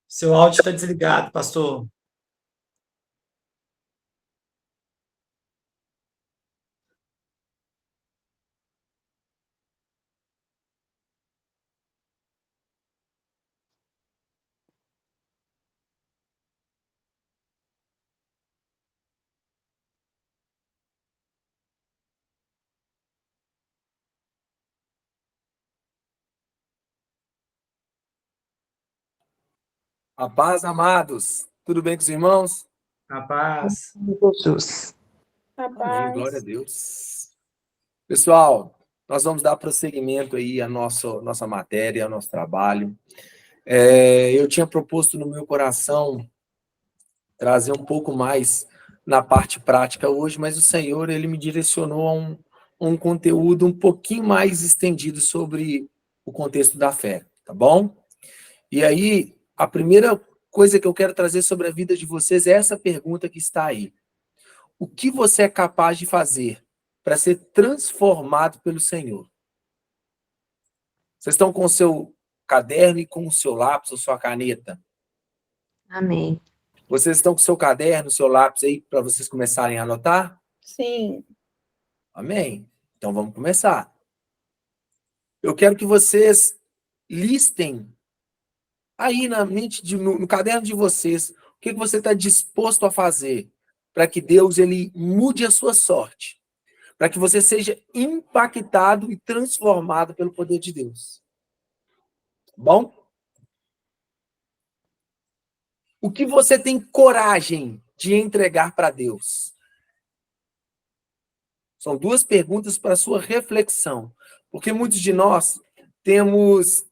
Seu áudio está desligado, pastor. A paz, amados. Tudo bem com os irmãos? A paz. Jesus. A Amém, glória a paz. Deus. Pessoal, nós vamos dar prosseguimento aí à nossa matéria, ao nosso trabalho. Eu tinha proposto no meu coração trazer um pouco mais na parte prática hoje, mas o Senhor, ele me direcionou a um conteúdo um pouquinho mais estendido sobre o contexto da fé, tá bom? E aí, a primeira coisa que eu quero trazer sobre a vida de vocês é essa pergunta que está aí. O que você é capaz de fazer para ser transformado pelo Senhor? Vocês estão com o seu caderno e com o seu lápis ou sua caneta? Amém. Vocês estão com o seu caderno, o seu lápis aí para vocês começarem a anotar? Sim. Amém. Então vamos começar. Eu quero que vocês listem aí na mente, no caderno de vocês, o que você está disposto a fazer para que Deus ele mude a sua sorte, para que você seja impactado e transformado pelo poder de Deus. Bom? O que você tem coragem de entregar para Deus? São duas perguntas para sua reflexão, porque muitos de nós temos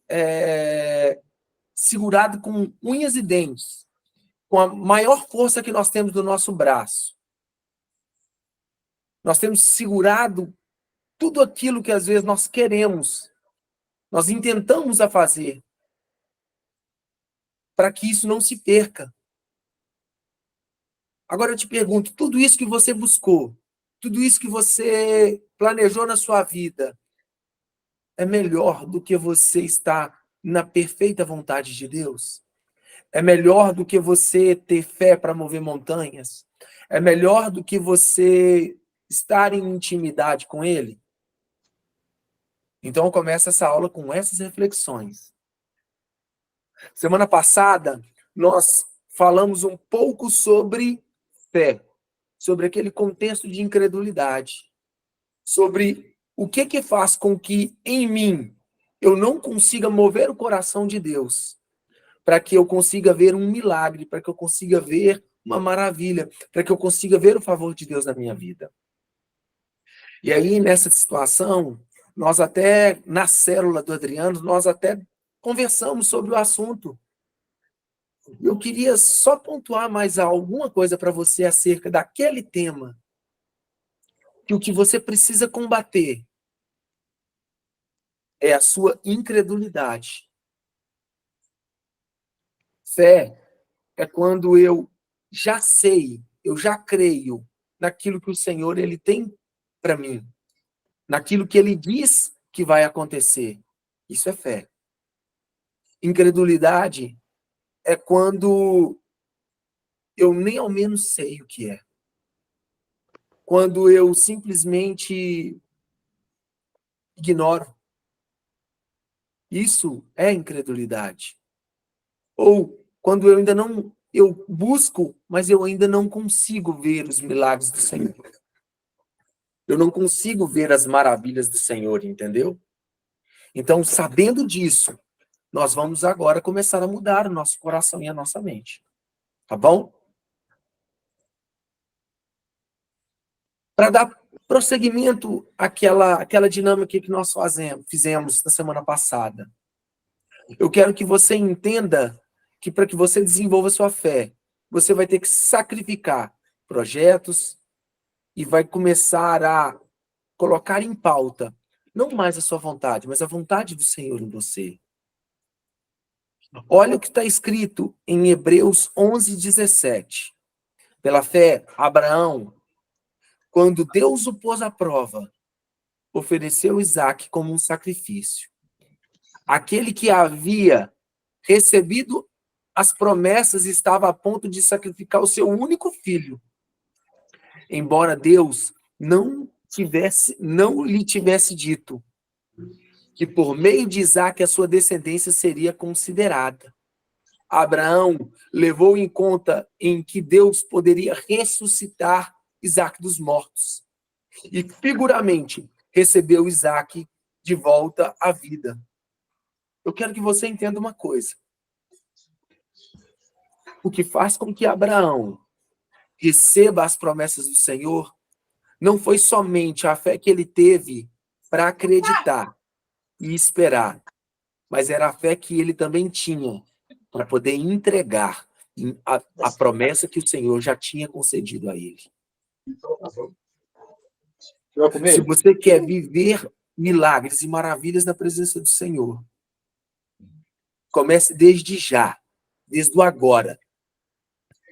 segurado com unhas e dentes, com a maior força que nós temos do nosso braço. Nós temos segurado tudo aquilo que às vezes nós queremos, nós intentamos a fazer, para que isso não se perca. Agora eu te pergunto, tudo isso que você buscou, tudo isso que você planejou na sua vida, é melhor do que você estar na perfeita vontade de Deus? É melhor do que você ter fé para mover montanhas? É melhor do que você estar em intimidade com Ele? Então, começa essa aula com essas reflexões. Semana passada, nós falamos um pouco sobre fé, sobre aquele contexto de incredulidade, sobre o que faz com que, em mim, eu não consiga mover o coração de Deus, para que eu consiga ver um milagre, para que eu consiga ver uma maravilha, para que eu consiga ver o favor de Deus na minha vida. E aí, nessa situação, nós até, na célula do Adriano, nós até conversamos sobre o assunto. Eu queria só pontuar mais alguma coisa para você acerca daquele tema, que o que você precisa combater é a sua incredulidade. Fé é quando eu já sei, eu já creio naquilo que o Senhor ele tem para mim, naquilo que ele diz que vai acontecer. Isso é fé. Incredulidade é quando eu nem ao menos sei o que é. Quando eu simplesmente ignoro. Isso é incredulidade. Ou quando eu ainda não, eu busco, mas eu ainda não consigo ver os milagres do Senhor. Eu não consigo ver as maravilhas do Senhor, entendeu? Então, sabendo disso, nós vamos agora começar a mudar o nosso coração e a nossa mente. Tá bom? Para dar prosseguimento àquela dinâmica que nós fizemos na semana passada. Eu quero que você entenda que para que você desenvolva sua fé, você vai ter que sacrificar projetos e vai começar a colocar em pauta não mais a sua vontade, mas a vontade do Senhor em você. Olha o que está escrito em Hebreus 11:17. Pela fé, Abraão, quando Deus o pôs à prova, ofereceu Isaque como um sacrifício. Aquele que havia recebido as promessas estava a ponto de sacrificar o seu único filho, embora Deus não lhe tivesse dito que por meio de Isaque a sua descendência seria considerada. Abraão levou em conta em que Deus poderia ressuscitar Isaque dos mortos e figuramente recebeu Isaque de volta à vida. Eu quero que você entenda uma coisa. O que faz com que Abraão receba as promessas do Senhor não foi somente a fé que ele teve para acreditar e esperar, mas era a fé que ele também tinha para poder entregar a promessa que o Senhor já tinha concedido a ele. Se você quer viver milagres e maravilhas na presença do Senhor, comece desde já, desde o agora,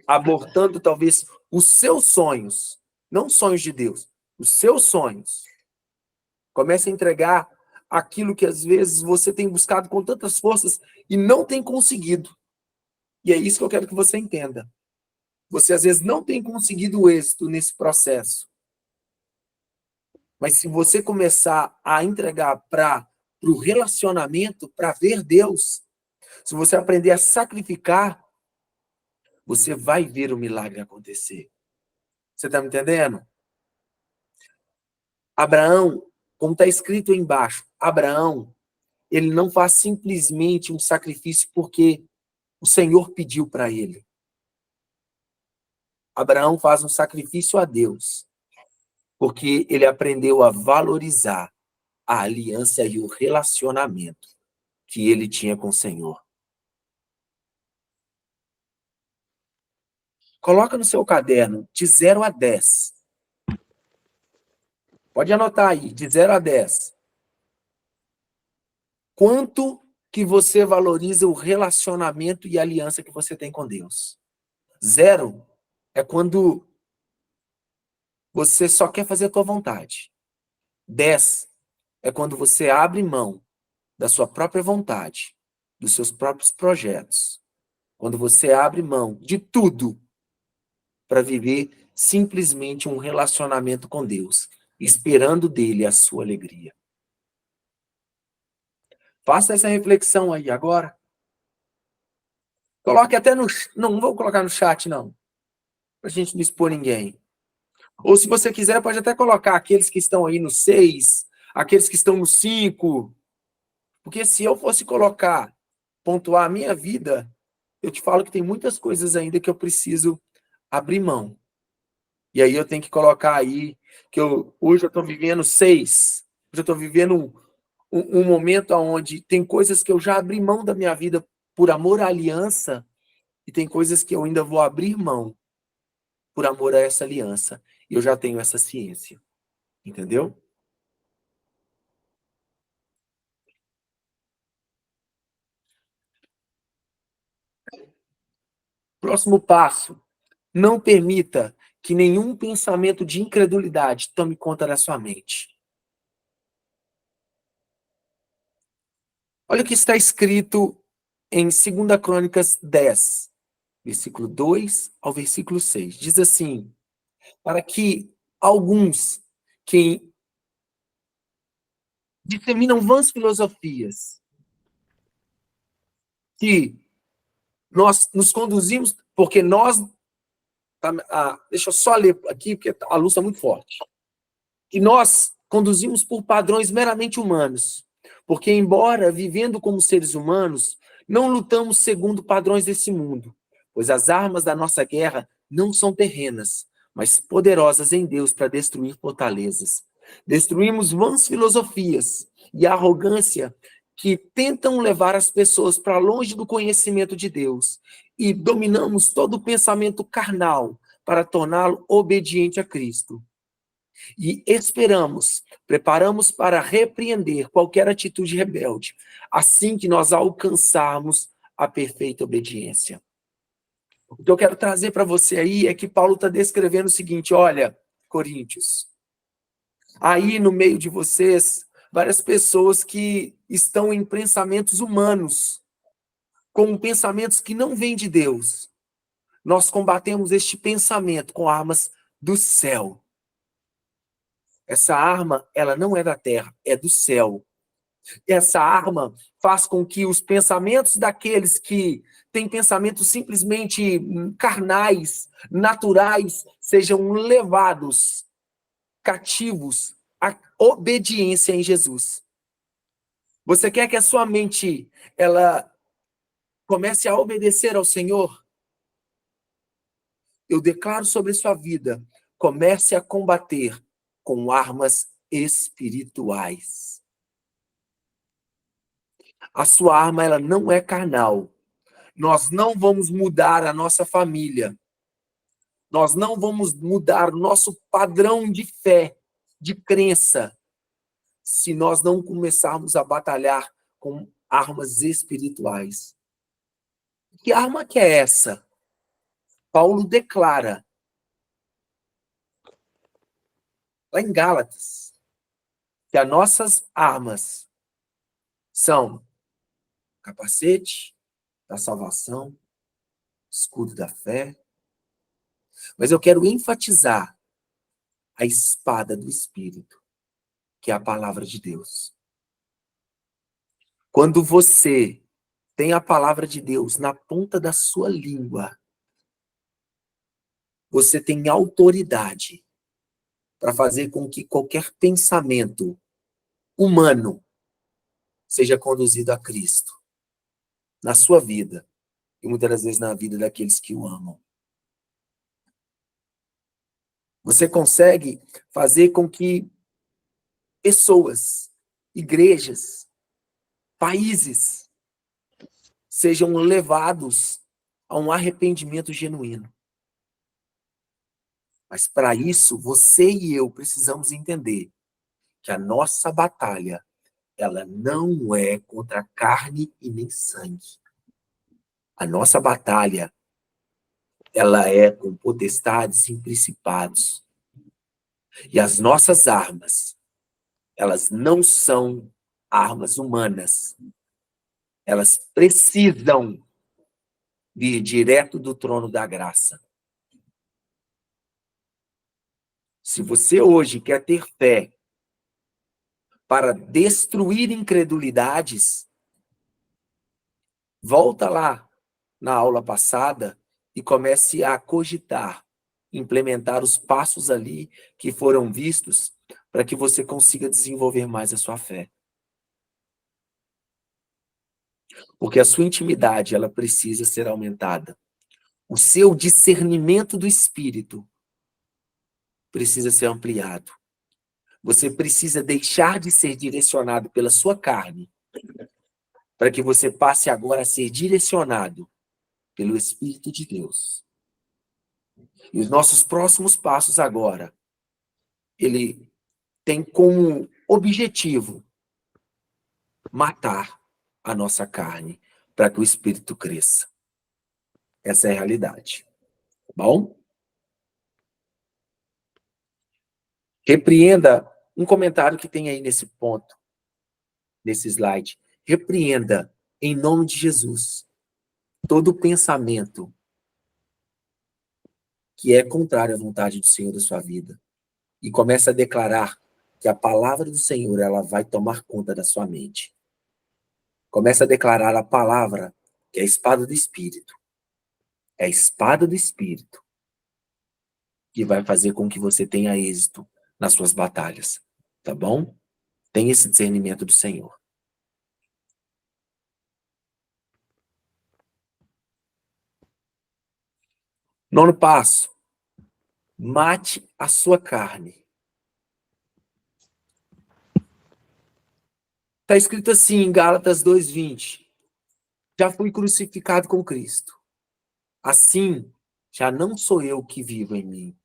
abortando talvez os seus sonhos, não sonhos de Deus, os seus sonhos. Comece a entregar aquilo que às vezes você tem buscado com tantas forças e não tem conseguido. E é isso que eu quero que você entenda. Você às vezes não tem conseguido o êxito nesse processo. Mas se você começar a entregar para o relacionamento, para ver Deus, se você aprender a sacrificar, você vai ver o milagre acontecer. Você está me entendendo? Abraão, como está escrito aí embaixo, Abraão, ele não faz simplesmente um sacrifício porque o Senhor pediu para ele. Abraão faz um sacrifício a Deus, porque ele aprendeu a valorizar a aliança e o relacionamento que ele tinha com o Senhor. Coloca no seu caderno de 0 a 10. Pode anotar aí, de 0 a 10. Quanto que você valoriza o relacionamento e a aliança que você tem com Deus? 0 é quando você só quer fazer a tua vontade. 10 é quando você abre mão da sua própria vontade, dos seus próprios projetos. Quando você abre mão de tudo para viver simplesmente um relacionamento com Deus, esperando dele a sua alegria. Faça essa reflexão aí agora. Coloque até no... Não vou colocar no chat, não. Para a gente não expor ninguém. Ou se você quiser, pode até colocar aqueles que estão aí no 6, aqueles que estão no 5. Porque se eu fosse colocar, pontuar a minha vida, eu te falo que tem muitas coisas ainda que eu preciso abrir mão. E aí eu tenho que colocar aí que hoje eu estou vivendo 6. Hoje eu estou vivendo um momento onde tem coisas que eu já abri mão da minha vida por amor à aliança e tem coisas que eu ainda vou abrir mão por amor a essa aliança. E eu já tenho essa ciência. Entendeu? Próximo passo. Não permita que nenhum pensamento de incredulidade tome conta da sua mente. Olha o que está escrito em 2 Crônicas 10, versículo 2 ao versículo 6. Diz assim: para que alguns que disseminam vãs filosofias, que nós nos conduzimos, porque nós... deixa eu só ler aqui, porque a luz está muito forte. Que nós conduzimos por padrões meramente humanos, porque embora vivendo como seres humanos, não lutamos segundo padrões desse mundo, pois as armas da nossa guerra não são terrenas, mas poderosas em Deus para destruir fortalezas. Destruímos vãs filosofias e a arrogância que tentam levar as pessoas para longe do conhecimento de Deus e dominamos todo o pensamento carnal para torná-lo obediente a Cristo. E preparamos para repreender qualquer atitude rebelde, assim que nós alcançarmos a perfeita obediência. O que eu quero trazer para você aí é que Paulo está descrevendo o seguinte: olha, Coríntios, aí no meio de vocês, várias pessoas que estão em pensamentos humanos, com pensamentos que não vêm de Deus. Nós combatemos este pensamento com armas do céu. Essa arma, ela não é da terra, é do céu. Essa arma faz com que os pensamentos daqueles que têm pensamentos simplesmente carnais, naturais, sejam levados cativos à obediência em Jesus. Você quer que a sua mente ela comece a obedecer ao Senhor? Eu declaro sobre sua vida, comece a combater com armas espirituais. A sua arma ela não é carnal. Nós não vamos mudar a nossa família. Nós não vamos mudar o nosso padrão de fé, de crença, se nós não começarmos a batalhar com armas espirituais. Que arma que é essa? Paulo declara lá em Gálatas que as nossas armas são capacete da salvação, escudo da fé. Mas eu quero enfatizar a espada do Espírito, que é a palavra de Deus. Quando você tem a palavra de Deus na ponta da sua língua, você tem autoridade para fazer com que qualquer pensamento humano seja conduzido a Cristo na sua vida e muitas das vezes na vida daqueles que o amam. Você consegue fazer com que pessoas, igrejas, países sejam levados a um arrependimento genuíno. Mas para isso, você e eu precisamos entender que a nossa batalha, ela não é contra carne e nem sangue. A nossa batalha, ela é com potestades e principados. E as nossas armas, elas não são armas humanas. Elas precisam vir direto do trono da graça. Se você hoje quer ter fé para destruir incredulidades, volta lá na aula passada e comece a cogitar, implementar os passos ali que foram vistos para que você consiga desenvolver mais a sua fé. Porque a sua intimidade, ela precisa ser aumentada. O seu discernimento do Espírito precisa ser ampliado. Você precisa deixar de ser direcionado pela sua carne, para que você passe agora a ser direcionado pelo Espírito de Deus. E os nossos próximos passos agora, ele tem como objetivo matar a nossa carne, para que o Espírito cresça. Essa é a realidade. Bom? Repreenda um comentário que tem aí nesse ponto, nesse slide. Repreenda, em nome de Jesus, todo pensamento que é contrário à vontade do Senhor da sua vida. E comece a declarar que a palavra do Senhor, ela vai tomar conta da sua mente. Comece a declarar a palavra, que é a espada do Espírito. É a espada do Espírito que vai fazer com que você tenha êxito nas suas batalhas. Tá bom? Tenha esse discernimento do Senhor. Nono passo. Mate a sua carne. Está escrito assim em Gálatas 2:20. Já fui crucificado com Cristo. Assim, já não sou eu que vivo em mim,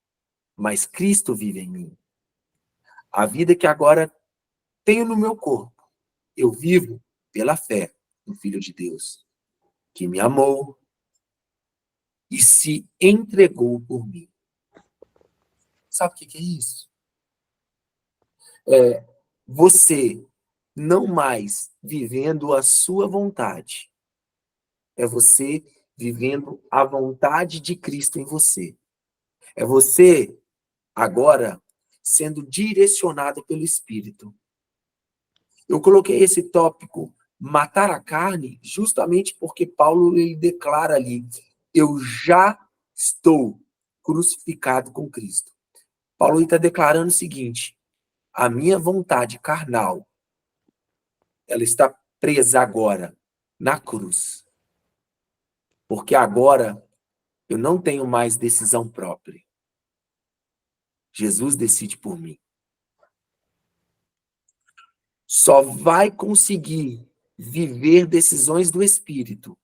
mas Cristo vive em mim. A vida que agora tenho no meu corpo, eu vivo pela fé no Filho de Deus, que me amou e se entregou por mim. Sabe o que é isso? É você não mais vivendo a sua vontade. É você vivendo a vontade de Cristo em você. É você agora sendo direcionado pelo Espírito. Eu coloquei esse tópico, matar a carne, justamente porque Paulo ele declara ali, eu já estou crucificado com Cristo. Paulo está declarando o seguinte, a minha vontade carnal, ela está presa agora na cruz. Porque agora eu não tenho mais decisão própria. Jesus decide por mim. Só vai conseguir viver decisões do Espírito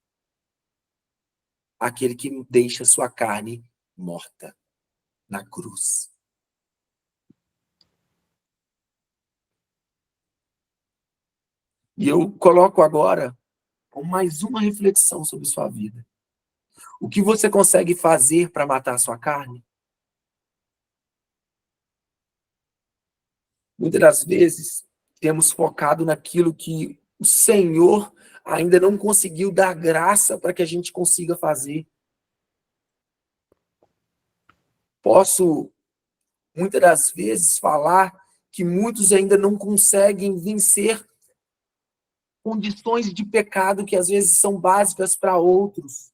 aquele que deixa sua carne morta na cruz. E eu coloco agora com mais uma reflexão sobre sua vida. O que você consegue fazer para matar sua carne? Muitas das vezes temos focado naquilo que o Senhor ainda não conseguiu dar graça para que a gente consiga fazer. Posso, muitas das vezes, falar que muitos ainda não conseguem vencer condições de pecado que às vezes são básicas para outros.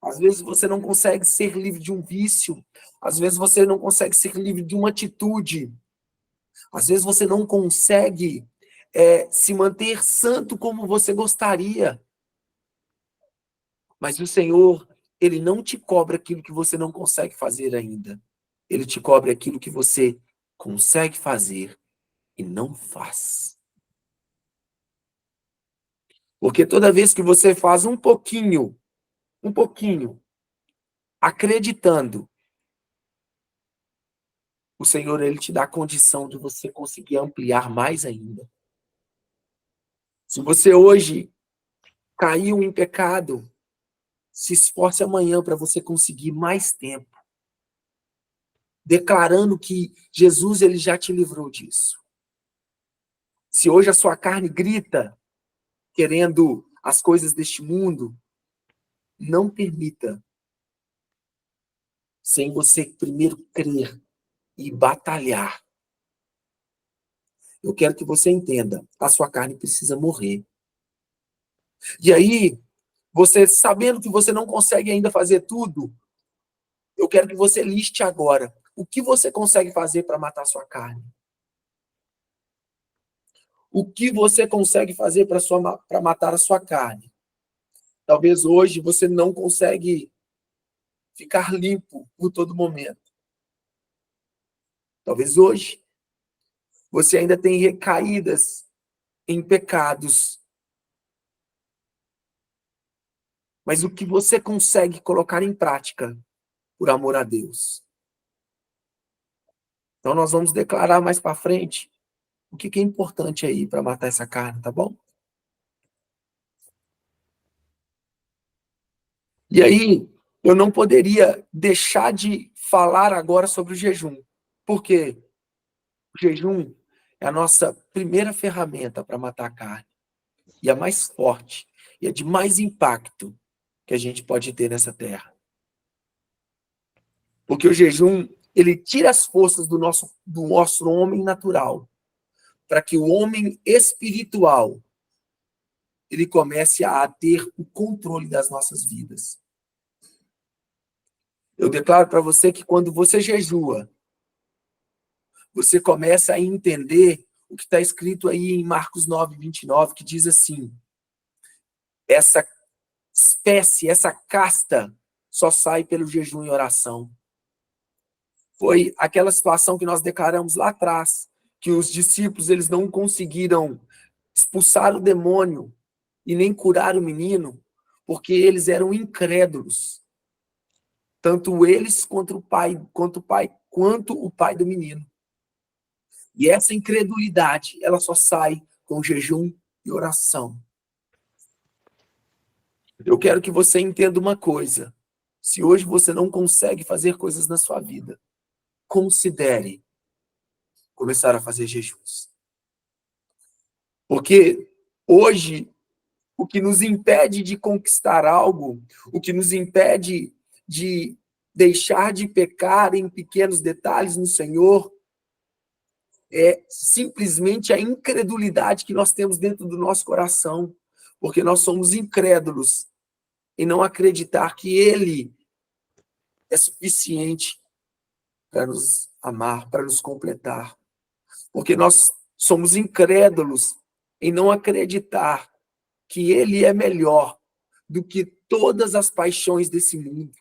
Às vezes você não consegue ser livre de um vício. Às vezes você não consegue ser livre de uma atitude. Às vezes você não consegue se manter santo como você gostaria. Mas o Senhor, Ele não te cobra aquilo que você não consegue fazer ainda. Ele te cobra aquilo que você consegue fazer e não faz. Porque toda vez que você faz um pouquinho, acreditando, o Senhor, Ele te dá a condição de você conseguir ampliar mais ainda. Se você hoje caiu em pecado, se esforce amanhã para você conseguir mais tempo. Declarando que Jesus ele já te livrou disso. Se hoje a sua carne grita, querendo as coisas deste mundo, não permita, sem você primeiro crer e batalhar. Eu quero que você entenda, a sua carne precisa morrer. E aí, você sabendo que você não consegue ainda fazer tudo, eu quero que você liste agora o que você consegue fazer para matar a sua carne. O que você consegue fazer para matar a sua carne? Talvez hoje você não consegue ficar limpo por todo momento. Talvez hoje você ainda tenha recaídas em pecados. Mas o que você consegue colocar em prática por amor a Deus? Então nós vamos declarar mais para frente o que é importante aí para matar essa carne, tá bom? E aí, eu não poderia deixar de falar agora sobre o jejum. Por quê? O jejum é a nossa primeira ferramenta para matar a carne. E a mais forte, e a de mais impacto que a gente pode ter nessa terra. Porque o jejum, ele tira as forças do nosso homem natural, para que o homem espiritual, ele comece a ter o controle das nossas vidas. Eu declaro para você que quando você jejua, você começa a entender o que está escrito aí em Marcos 9:29, que diz assim, essa espécie, essa casta, só sai pelo jejum e oração. Foi aquela situação que nós declaramos lá atrás, que os discípulos eles não conseguiram expulsar o demônio e nem curar o menino, porque eles eram incrédulos. Tanto eles quanto o pai do menino. E essa incredulidade, ela só sai com jejum e oração. Eu quero que você entenda uma coisa. Se hoje você não consegue fazer coisas na sua vida, considere começar a fazer jejuns. Porque hoje, o que nos impede de conquistar algo, o que nos impede de deixar de pecar em pequenos detalhes no Senhor, é simplesmente a incredulidade que nós temos dentro do nosso coração, porque nós somos incrédulos em não acreditar que Ele é suficiente para nos amar, para nos completar. Porque nós somos incrédulos em não acreditar que Ele é melhor do que todas as paixões desse mundo.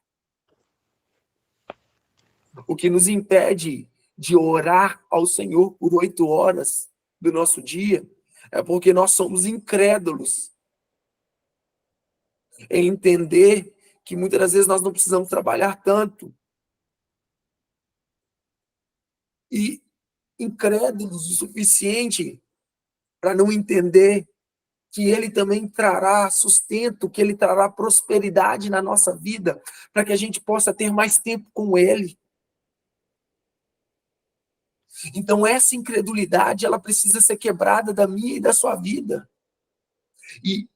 O que nos impede de orar ao Senhor por 8 horas do nosso dia é porque nós somos incrédulos em entender que muitas das vezes nós não precisamos trabalhar tanto. E incrédulos o suficiente para não entender que Ele também trará sustento, que Ele trará prosperidade na nossa vida, para que a gente possa ter mais tempo com Ele. Então, essa incredulidade, ela precisa ser quebrada da minha e da sua vida. E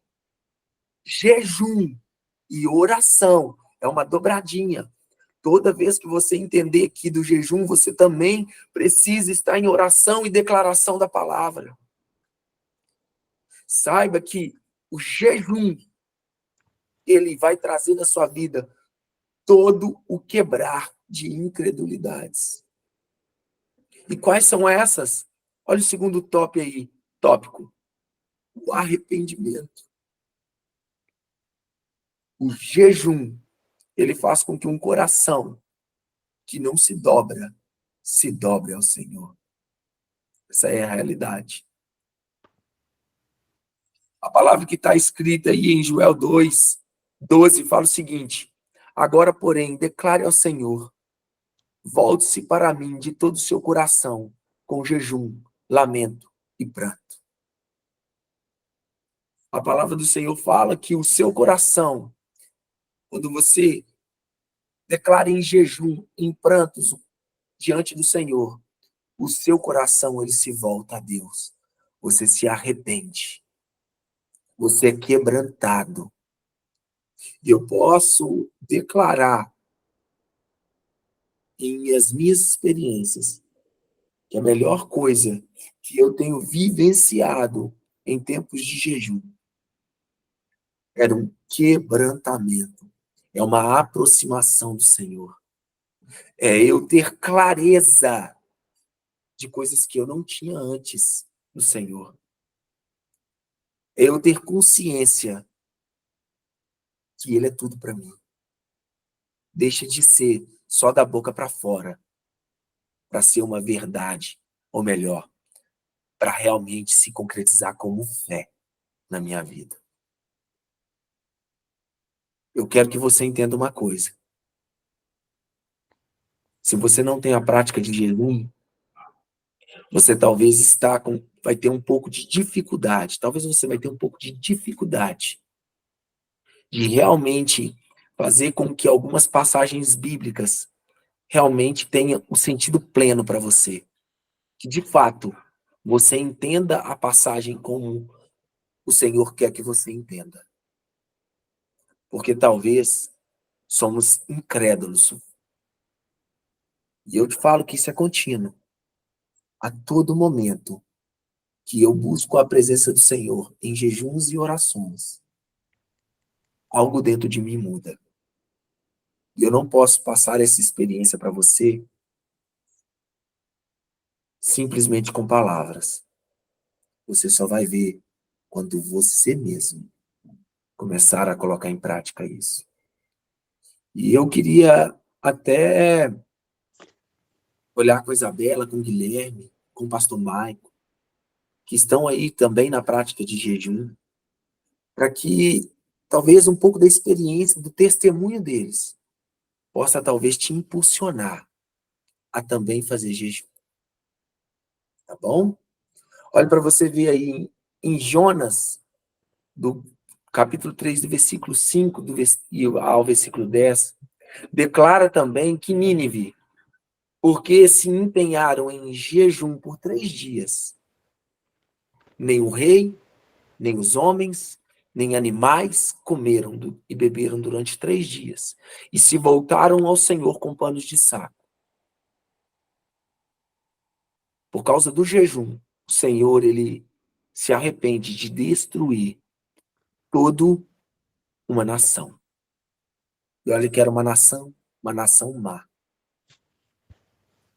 jejum e oração é uma dobradinha. Toda vez que você entender que do jejum, você também precisa estar em oração e declaração da palavra. Saiba que o jejum, ele vai trazer na sua vida todo o quebrar de incredulidades. E quais são essas? Olha o segundo tópico. O arrependimento. O jejum, ele faz com que um coração que não se dobre ao Senhor. Essa é a realidade. A palavra que está escrita aí em Joel 2:12 fala o seguinte: agora, porém, declare ao Senhor, volte-se para mim de todo o seu coração, com jejum, lamento e pranto. A palavra do Senhor fala que o seu coração, quando você declara em jejum, em prantos diante do Senhor, o seu coração ele se volta a Deus. Você se arrepende. Você é quebrantado. E eu posso declarar em as minhas experiências que a melhor coisa que eu tenho vivenciado em tempos de jejum era um quebrantamento, é uma aproximação do Senhor. É eu ter clareza de coisas que eu não tinha antes no Senhor. É eu ter consciência que Ele é tudo para mim. Deixa de ser só da boca para fora, para ser uma verdade, ou melhor, para realmente se concretizar como fé na minha vida. Eu quero que você entenda uma coisa. Se você não tem a prática de jejum, você talvez vai ter um pouco de dificuldade. Talvez você vai ter um pouco de dificuldade de realmente fazer com que algumas passagens bíblicas realmente tenham um sentido pleno para você. Que, de fato, você entenda a passagem como o Senhor quer que você entenda. Porque talvez somos incrédulos. E eu te falo que isso é contínuo. A todo momento que eu busco a presença do Senhor em jejuns e orações, algo dentro de mim muda. E eu não posso passar essa experiência para você simplesmente com palavras. Você só vai ver quando você mesmo começar a colocar em prática isso. E eu queria até olhar com a Isabela, com o Guilherme, com o pastor Maico, que estão aí também na prática de jejum, para que talvez um pouco da experiência, do testemunho deles, possa talvez te impulsionar a também fazer jejum. Tá bom? Olha para você ver aí em Jonas, do capítulo 3, do versículo 5 ao versículo 10, Declara também que Nínive, porque se empenharam em jejum por 3 dias, nem o rei, nem os homens, nem animais comeram e beberam durante 3 dias, e se voltaram ao Senhor com panos de saco. Por causa do jejum, o Senhor, ele se arrepende de destruir toda uma nação. E olha que era uma nação má.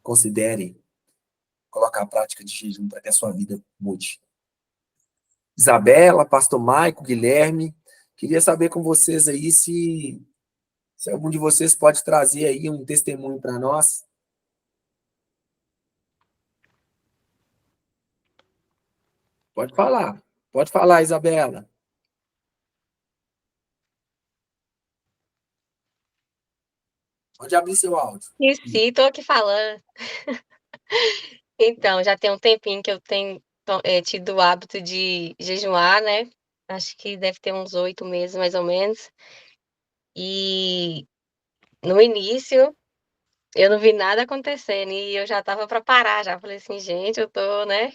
Considere colocar a prática de jejum para que a sua vida mude. Isabela, Pastor Maico, Guilherme, queria saber com vocês aí se algum de vocês pode trazer aí um testemunho para nós. Pode falar, Isabela. Pode abrir seu áudio. E sim, tô aqui falando. Então, já tem um tempinho que eu tenho tido o hábito de jejuar, né? Acho que deve ter uns 8 meses, mais ou menos. E no início, eu não vi nada acontecendo e eu já tava para parar, já falei assim, gente, eu tô, né,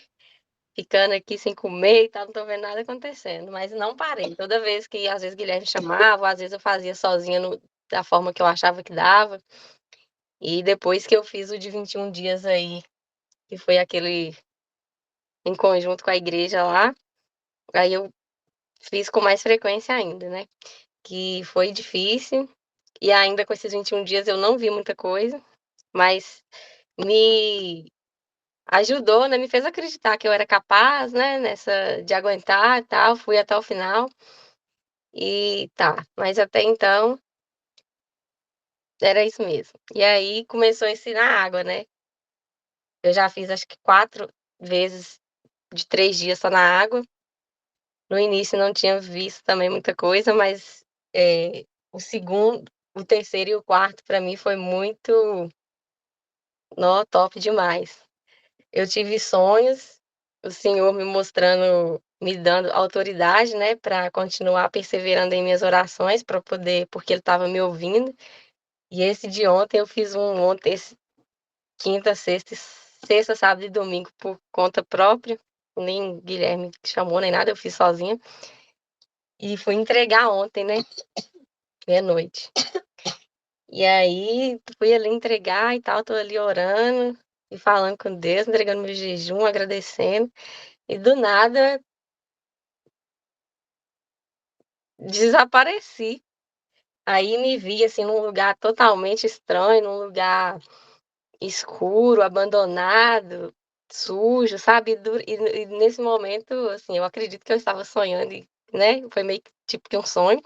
ficando aqui sem comer e tal, não tô vendo nada acontecendo, mas não parei. Toda vez que às vezes Guilherme chamava, às vezes eu fazia sozinha da forma que eu achava que dava. E depois que eu fiz o de 21 dias aí, que foi aquele em conjunto com a igreja lá, aí eu fiz com mais frequência ainda, né, que foi difícil, e ainda com esses 21 dias eu não vi muita coisa, mas me ajudou, né, me fez acreditar que eu era capaz, né, de aguentar e tal, fui até o final, e tá, mas até então era isso mesmo. E aí começou esse na água, né, eu já fiz acho que 4 vezes de 3 dias só na água. No início não tinha visto também muita coisa, mas, o segundo, o terceiro e o quarto para mim foi muito, top demais. Eu tive sonhos, o Senhor me mostrando, me dando autoridade, né, para continuar perseverando em minhas orações, para poder porque Ele estava me ouvindo. E esse de ontem eu fiz esse quinta, sexta, sábado e domingo por conta própria, nem Guilherme chamou nem nada, eu fiz sozinha. E fui entregar ontem, né, meia-noite. E aí, fui ali entregar e tal, tô ali orando e falando com Deus, entregando meu jejum, agradecendo, e do nada desapareci. Aí me vi, assim, num lugar totalmente estranho, num lugar escuro, abandonado, sujo, sabe? E nesse momento, assim, eu acredito que eu estava sonhando e, né, foi meio que tipo que um sonho.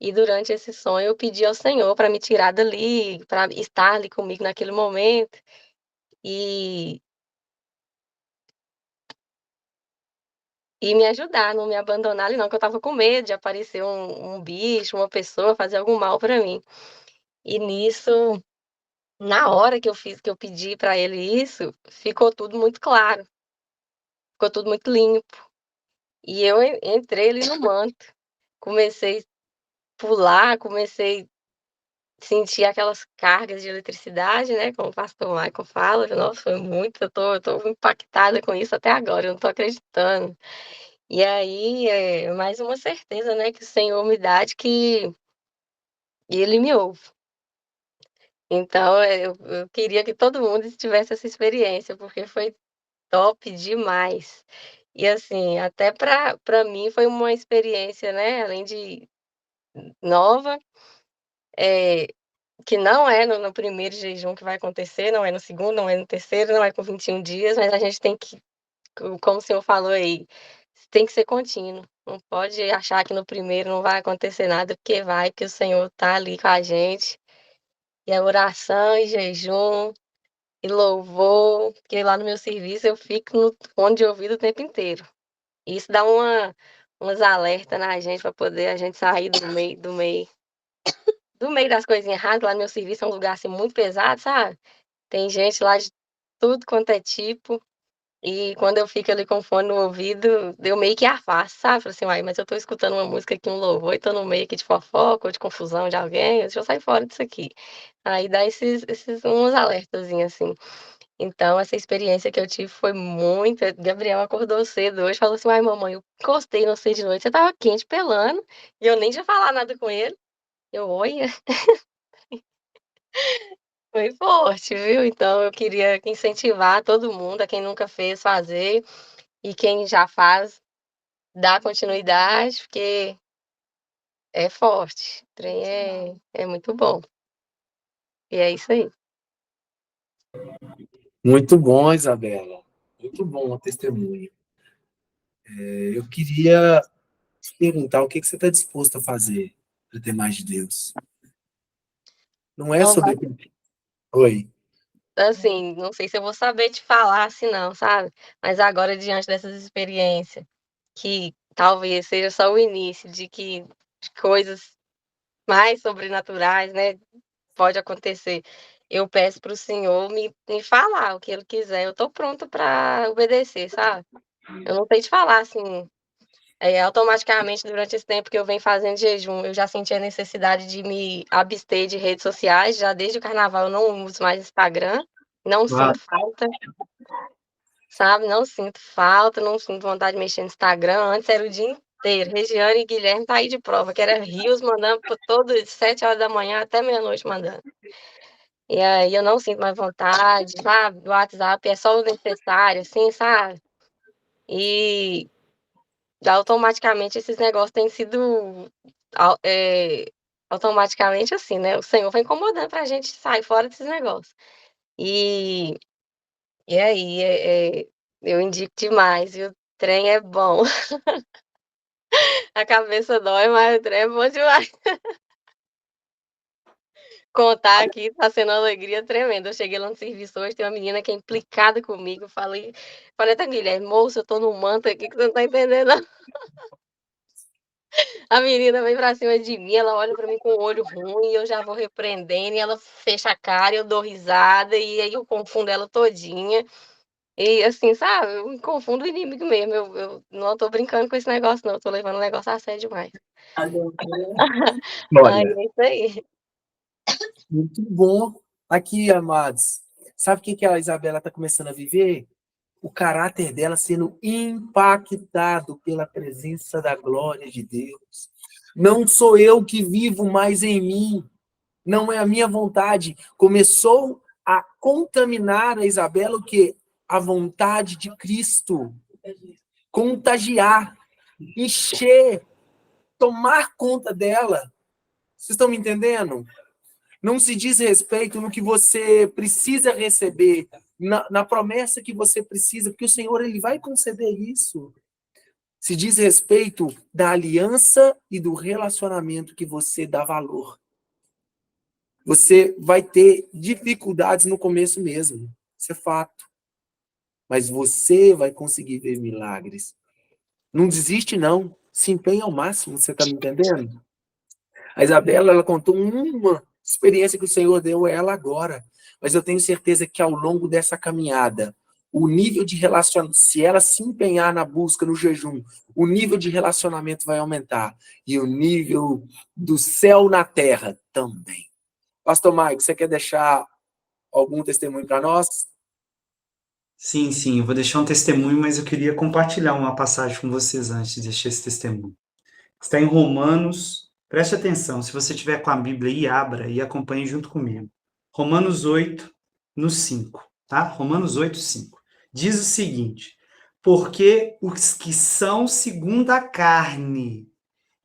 E durante esse sonho eu pedi ao Senhor para me tirar dali, para estar ali comigo naquele momento, e me ajudar, não me abandonar ali não, que eu estava com medo de aparecer um bicho, uma pessoa, fazer algum mal para mim. E nisso, na hora que eu pedi para ele isso, ficou tudo muito claro, ficou tudo muito limpo. E eu entrei ali no manto, comecei a pular, comecei sentir aquelas cargas de eletricidade, né, como o pastor Michael fala. Nossa, foi muito, eu tô impactada com isso até agora, eu não tô acreditando. E aí, é mais uma certeza, né, que o Senhor me dá de que Ele me ouve. Então, eu queria que todo mundo tivesse essa experiência, porque foi top demais. E assim, até para mim foi uma experiência, né, além de nova, eh que não é no primeiro jejum que vai acontecer, não é no segundo, não é no terceiro, não é com 21 dias, mas a gente tem que, como o senhor falou aí, tem que ser contínuo. Não pode achar que no primeiro não vai acontecer nada, porque vai, porque o Senhor tá ali com a gente. E é oração e jejum e louvor, porque lá no meu serviço eu fico no fone de ouvido o tempo inteiro. E isso dá umas alerta na gente para poder a gente sair do meio das coisinhas erradas. Lá no meu serviço é um lugar, assim, muito pesado, sabe. Tem gente lá de tudo quanto é tipo, E quando eu fico ali com o fone no ouvido, eu meio que afasto, sabe? Falo assim: "Uai, mas eu tô escutando uma música aqui, um louvor, e tô no meio aqui de fofoca ou de confusão de alguém, deixa eu sair fora disso aqui". Aí dá esses uns alertazinhos, assim. Então essa experiência que eu tive foi muito Gabriel acordou cedo hoje, falou assim: "Ai mamãe, eu encostei no você de noite, você estava quente pelando, e eu nem tinha falado nada com ele". Eu: "Olha". Foi forte, viu. Então eu queria incentivar todo mundo, a quem nunca fez, fazer, e quem já faz, dar continuidade, porque é forte, o trem é muito bom. E é isso aí. Muito bom, Isabela. Muito bom o testemunho. Eu queria te perguntar o que você está disposto a fazer para ter mais de Deus. Não é Então sobre. Oi. assim, não sei se eu vou saber te falar assim não, sabe, mas agora diante dessas experiências, que talvez seja só o início de coisas mais sobrenaturais, né, pode acontecer. Eu peço para o Senhor me falar o que ele quiser, eu tô pronta para obedecer, sabe. Eu não sei te falar, assim, automaticamente durante esse tempo que eu venho fazendo jejum, eu já senti a necessidade de me abster de redes sociais, já desde o carnaval eu não uso mais Instagram, não Ah, sinto falta, sabe, não sinto falta, não sinto vontade de mexer no Instagram, antes era o dia inteiro, Regiane e Guilherme tá aí de prova, que era rios mandando por todo 7 horas da manhã até meia-noite mandando. E aí eu não sinto mais vontade, sabe, do WhatsApp é só o necessário, assim, sabe. E automaticamente esses negócios têm sido au automaticamente assim, né, o Senhor vai incomodando pra gente sair fora desses negócios. E e aí, eu indico demais, viu, o trem é bom. A cabeça dói, mas o trem é bom demais. Contar aqui tá sendo uma alegria tremenda. Eu cheguei lá no serviço hoje, tem uma menina que é implicada comigo, eu falei até Guilherme: "Moça, eu tô no manto aqui que você não tá entendendo não". A menina vem pra cima de mim, ela olha pra mim com o olho ruim e eu já vou repreendendo e ela fecha a cara e eu dou risada e aí eu confundo ela todinha. E assim, sabe, eu confundo o inimigo mesmo, eu não tô brincando com esse negócio não, eu tô levando o negócio a sério demais. Aí olha, é isso aí. muito bom. Aqui, amados. Sabe o que a Isabela está começando a viver? O caráter dela sendo impactado pela presença da glória de Deus. Não sou eu que vivo mais em mim, não é a minha vontade. Começou a contaminar a Isabela o quê? A vontade de Cristo. Contagiar, encher, tomar conta dela. Vocês estão me entendendo? Não se diz respeito no que você precisa receber, na promessa que você precisa, porque o Senhor ele vai conceder isso. Se diz respeito da aliança e do relacionamento que você dá valor. Você vai ter dificuldades no começo mesmo, isso é fato. Mas você vai conseguir ver milagres. Não desiste, não. Se empenha ao máximo, você está me entendendo? A Isabela, ela contou uma experiência que o Senhor deu a ela agora. Mas eu tenho certeza que ao longo dessa caminhada, o nível de relacionamento, se ela se empenhar na busca, no jejum, o nível de relacionamento vai aumentar. E o nível do céu na terra também. Pastor Mike, você quer deixar algum testemunho para nós? Sim, sim, eu vou deixar um testemunho, mas eu queria compartilhar uma passagem com vocês antes de deixar esse testemunho. Está em Romanos, preste atenção, se você tiver com a Bíblia aí, abra e acompanhe junto comigo. Romanos 8, no 5, tá? Romanos 8, 5. Diz o seguinte: porque os que são segundo a carne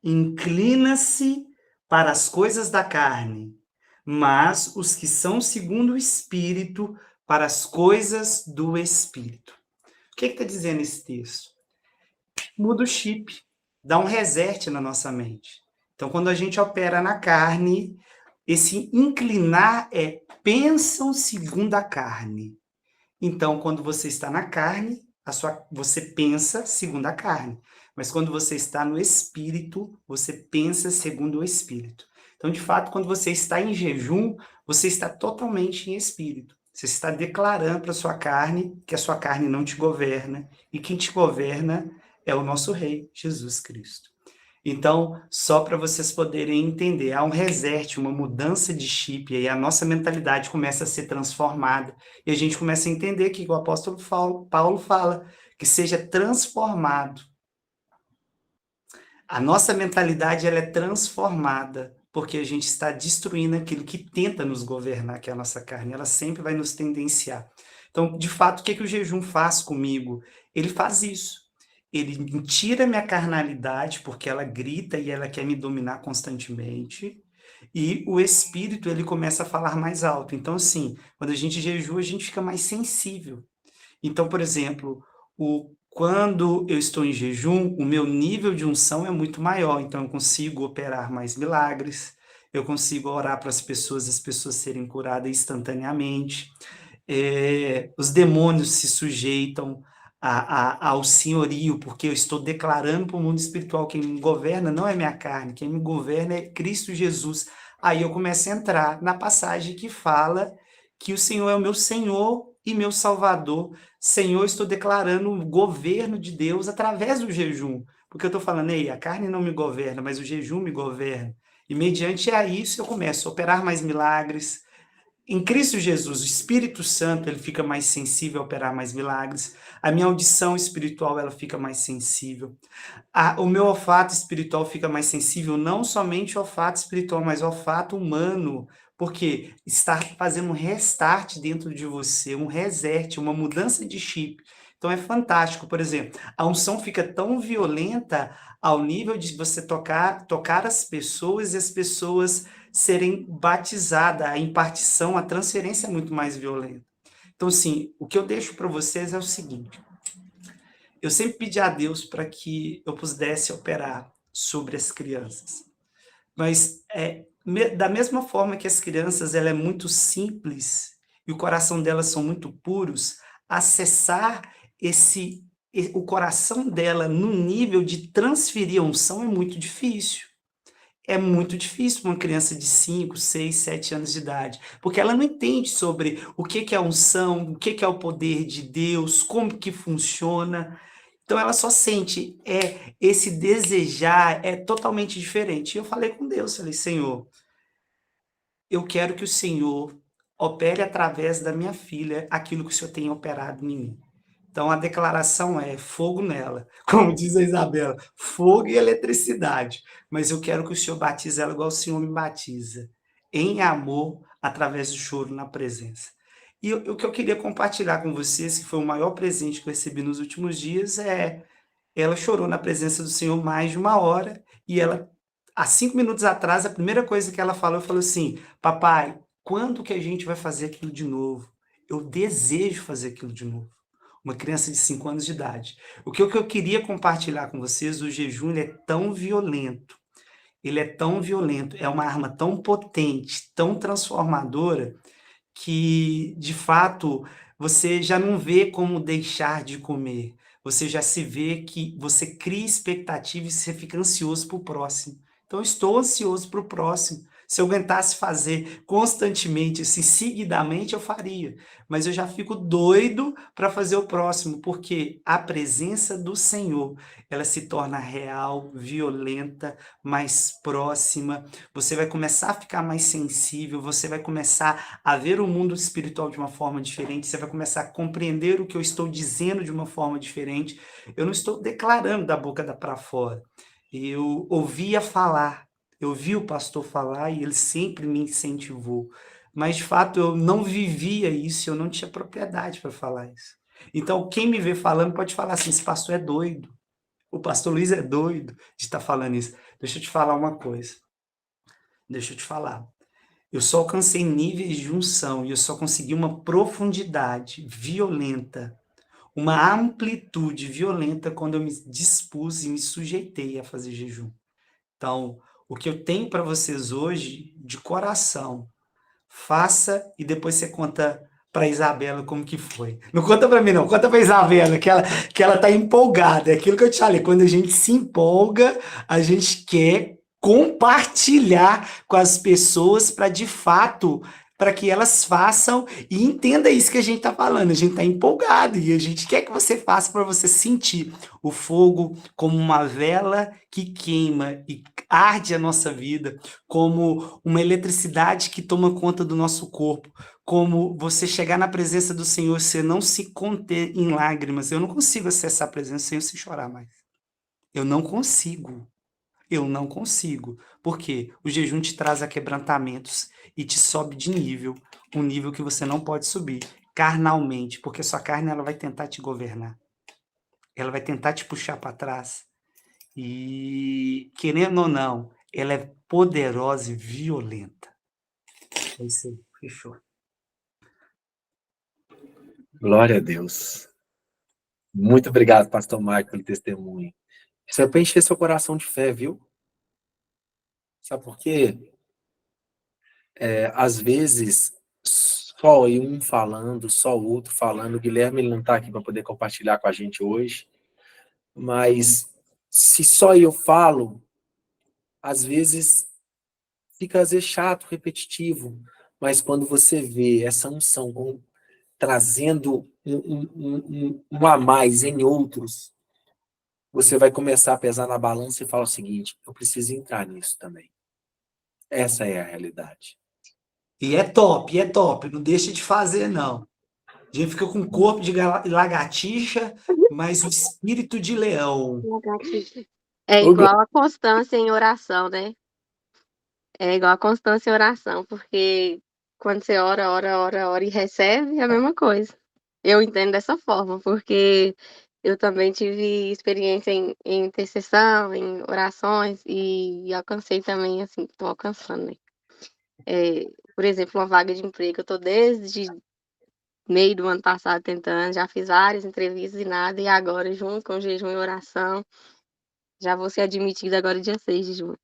inclina-se para as coisas da carne, mas os que são segundo o Espírito para as coisas do Espírito. O que está dizendo esse texto? Muda o chip, dá um reset na nossa mente. Então, quando a gente opera na carne, esse inclinar é pensam segundo a carne. Então, quando você está na carne, você pensa segundo a carne. Mas quando você está no espírito, você pensa segundo o espírito. Então, de fato, quando você está em jejum, você está totalmente em espírito. Você está declarando para a sua carne que a sua carne não te governa, e quem te governa é o nosso Rei, Jesus Cristo. Então, só para vocês poderem entender, há um reset, uma mudança de chip, e aí a nossa mentalidade começa a ser transformada, e a gente começa a entender que o apóstolo Paulo fala, que seja transformado. A nossa mentalidade ela é transformada, porque a gente está destruindo aquilo que tenta nos governar, que é a nossa carne, ela sempre vai nos tendenciar. Então, de fato, o que o jejum faz comigo? Ele faz isso. Ele me tira minha carnalidade, porque ela grita e ela quer me dominar constantemente, e o espírito ele começa a falar mais alto. Então, assim, quando a gente jejua, a gente fica mais sensível. Então, por exemplo, quando eu estou em jejum, o meu nível de unção é muito maior, então eu consigo operar mais milagres, eu consigo orar para as pessoas serem curadas instantaneamente, os demônios se sujeitam ao senhorio, porque eu estou declarando para o mundo espiritual, quem me governa não é minha carne, quem me governa é Cristo Jesus. Aí eu começo a entrar na passagem que fala que o Senhor é o meu Senhor e meu Salvador. Senhor, estou declarando o governo de Deus através do jejum, porque eu estou falando, ei, a carne não me governa, mas o jejum me governa. E mediante a isso eu começo a operar mais milagres. Em Cristo Jesus, o Espírito Santo, ele fica mais sensível a operar mais milagres. A minha audição espiritual, ela fica mais sensível. O meu olfato espiritual fica mais sensível, não somente o olfato espiritual, mas o olfato humano, porque está fazendo um restart dentro de você, um reset, uma mudança de chip. Então é fantástico, por exemplo, a unção fica tão violenta ao nível de você tocar as pessoas e as pessoas serem batizadas, a impartição, a transferência é muito mais violenta. Então, assim, o que eu deixo para vocês é o seguinte, eu sempre pedi a Deus para que eu pudesse operar sobre as crianças, mas da mesma forma que as crianças ela é muito simples e o coração delas são muito puros, acessar o coração dela no nível de transferir a unção é muito difícil. É muito difícil para uma criança de 5, 6, 7 anos de idade, porque ela não entende sobre o que é a unção, o que é o poder de Deus, como que funciona. Então ela só sente, esse desejar é totalmente diferente. E eu falei com Deus, falei, Senhor, eu quero que o Senhor opere através da minha filha aquilo que o Senhor tem operado em mim. Então a declaração é fogo nela, como diz a Isabela, fogo e eletricidade. Mas eu quero que o Senhor batize ela igual o Senhor me batiza, em amor, através do choro na presença. E o que eu queria compartilhar com vocês, que foi o maior presente que eu recebi nos últimos dias, ela chorou na presença do Senhor mais de 1 hora, e ela, há 5 minutos atrás, a primeira coisa que ela falou assim, papai, quando que a gente vai fazer aquilo de novo? Eu desejo fazer aquilo de novo. Uma criança de 5 anos de idade. O que eu queria compartilhar com vocês, o jejum ele é tão violento, é uma arma tão potente, tão transformadora, que, de fato, você já não vê como deixar de comer. Você já se vê que você cria expectativa e você fica ansioso para o próximo. Então, eu estou ansioso para o próximo. Se eu aguentasse fazer constantemente, assim, seguidamente, eu faria. Mas eu já fico doido para fazer o próximo, porque a presença do Senhor, ela se torna real, violenta, mais próxima. Você vai começar a ficar mais sensível, você vai começar a ver o mundo espiritual de uma forma diferente, você vai começar a compreender o que eu estou dizendo de uma forma diferente. Eu não estou declarando da boca para fora. Eu ouvia falar, eu vi o pastor falar e ele sempre me incentivou. Mas, de fato, eu não vivia isso, eu não tinha propriedade para falar isso. Então, quem me vê falando pode falar assim, esse pastor é doido. O pastor Luiz é doido de estar falando isso. Deixa eu te falar uma coisa. Eu só alcancei níveis de unção e eu só consegui uma profundidade violenta, uma amplitude violenta quando eu me dispus e me sujeitei a fazer jejum. Então, o que eu tenho para vocês hoje, de coração, faça e depois você conta para Isabela como que foi. Não conta para mim não, conta para Isabela que ela tá empolgada. É aquilo que eu te falei, quando a gente se empolga, a gente quer compartilhar com as pessoas para de fato para que elas façam e entenda isso que a gente está falando. A gente está empolgado e a gente quer que você faça para você sentir o fogo como uma vela que queima e arde a nossa vida, como uma eletricidade que toma conta do nosso corpo, como você chegar na presença do Senhor, você não se conter em lágrimas. Eu não consigo acessar a presença do Senhor sem chorar mais. Eu não consigo. Eu não consigo. Por quê? O jejum te traz aquebrantamentos e te sobe de nível, um nível que você não pode subir carnalmente, porque sua carne ela vai tentar te governar. Ela vai tentar te puxar para trás. E, querendo ou não, ela é poderosa e violenta. É isso aí, fechou. Glória a Deus. Muito obrigado, pastor Marco, pelo testemunho. Isso é para encher seu coração de fé, viu? Sabe por quê? Às vezes, só um falando, só o outro falando. O Guilherme ele não está aqui para poder compartilhar com a gente hoje. Mas se só eu falo, às vezes fica às vezes chato, repetitivo. Mas quando você vê essa unção trazendo um a mais em outros, você vai começar a pesar na balança e falar o seguinte: eu preciso entrar nisso também. Essa é a realidade. E é top, não deixa de fazer, não. A gente fica com o corpo de lagartixa, mas o espírito de leão. É igual a constância em oração, né? É igual a constância em oração, porque quando você ora e recebe, é a mesma coisa. Eu entendo dessa forma, porque eu também tive experiência em intercessão, em orações, e alcancei também, assim, estou alcançando, né? Por exemplo, uma vaga de emprego, eu estou desde meio do ano passado tentando, já fiz várias entrevistas e nada, e agora, junto com jejum e oração, já vou ser admitida agora dia 6 de junho.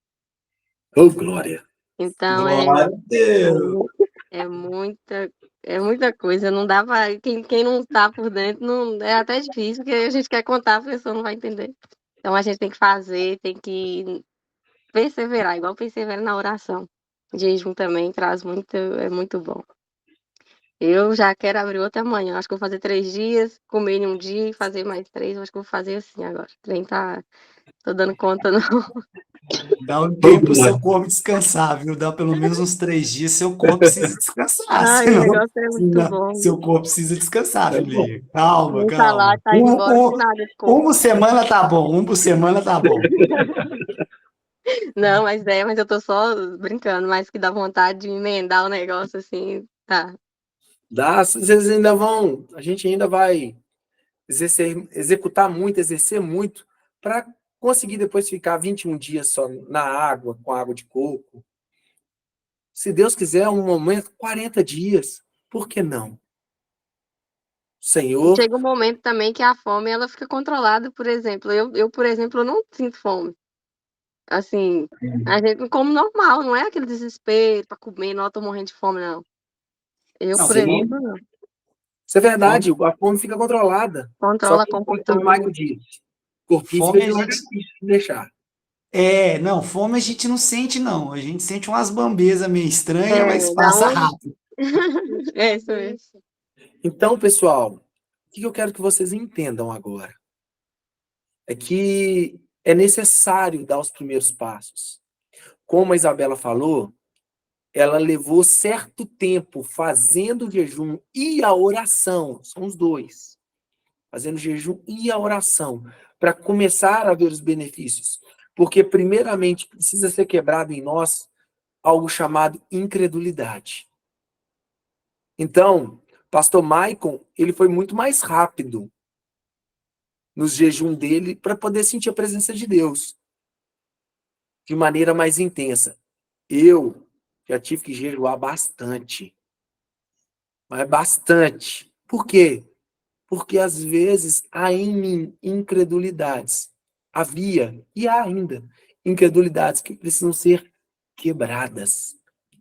Oh, glória! Então, Glória a Deus! é muita coisa, não dá para quem não tá por dentro, não é até difícil, porque a gente quer contar, a pessoa não vai entender. Então a gente tem que fazer, tem que perseverar, igual persevera na oração. Jejum também traz muito, é muito bom. Eu já quero abrir outra amanhã, acho que vou fazer 3 dias, comer em um dia e fazer mais 3, acho que vou fazer assim agora. Nem tô dando conta não. Dá um tempo pro seu corpo descansar, viu? Dá pelo menos uns 3 dias, seu corpo precisa descansar, Ai, o negócio é muito bom. seu corpo precisa descansar, filhinha. Calma, Nem falar, calma. tá indo embora por nada esse corpo. Um por semana tá bom, um por semana tá bom. Não, mas eu tô só brincando, mas que dá vontade de emendar o negócio assim, tá. Às vezes ainda vão, a gente ainda vai executar muito, exercer muito, para conseguir depois ficar 21 dias só na água, com água de coco. Se Deus quiser, um momento, 40 dias. Por que não? Senhor. Chega um momento também que a fome ela fica controlada, por exemplo. Eu, por exemplo, eu não sinto fome. Assim, a gente come normal, não é aquele desespero para comer, não, tô morrendo de fome, não. Eu, Não, por sim. exemplo, não. Isso é verdade, a fome fica controlada. Controla Só a que, como o compulsão. Michael disse, corpinho Fome fica a devagar gente... de deixar. Não, fome a gente não sente, não. A gente sente umas bambezas meio estranhas, mas Dá passa rápido. É isso mesmo. Então, pessoal, o que eu quero que vocês entendam agora? É que é necessário dar os primeiros passos. Como a Isabela falou, ela levou certo tempo fazendo o jejum e a oração, são os dois. Fazendo o jejum e a oração, para começar a ver os benefícios. Porque, primeiramente, precisa ser quebrado em nós algo chamado incredulidade. Então, pastor Maicon, ele foi muito mais rápido no jejum dele para poder sentir a presença de Deus de maneira mais intensa. Eu já tive que jejuar bastante. Mas bastante. Por quê? Porque às vezes há em mim incredulidades. Havia e há ainda incredulidades que precisam ser quebradas.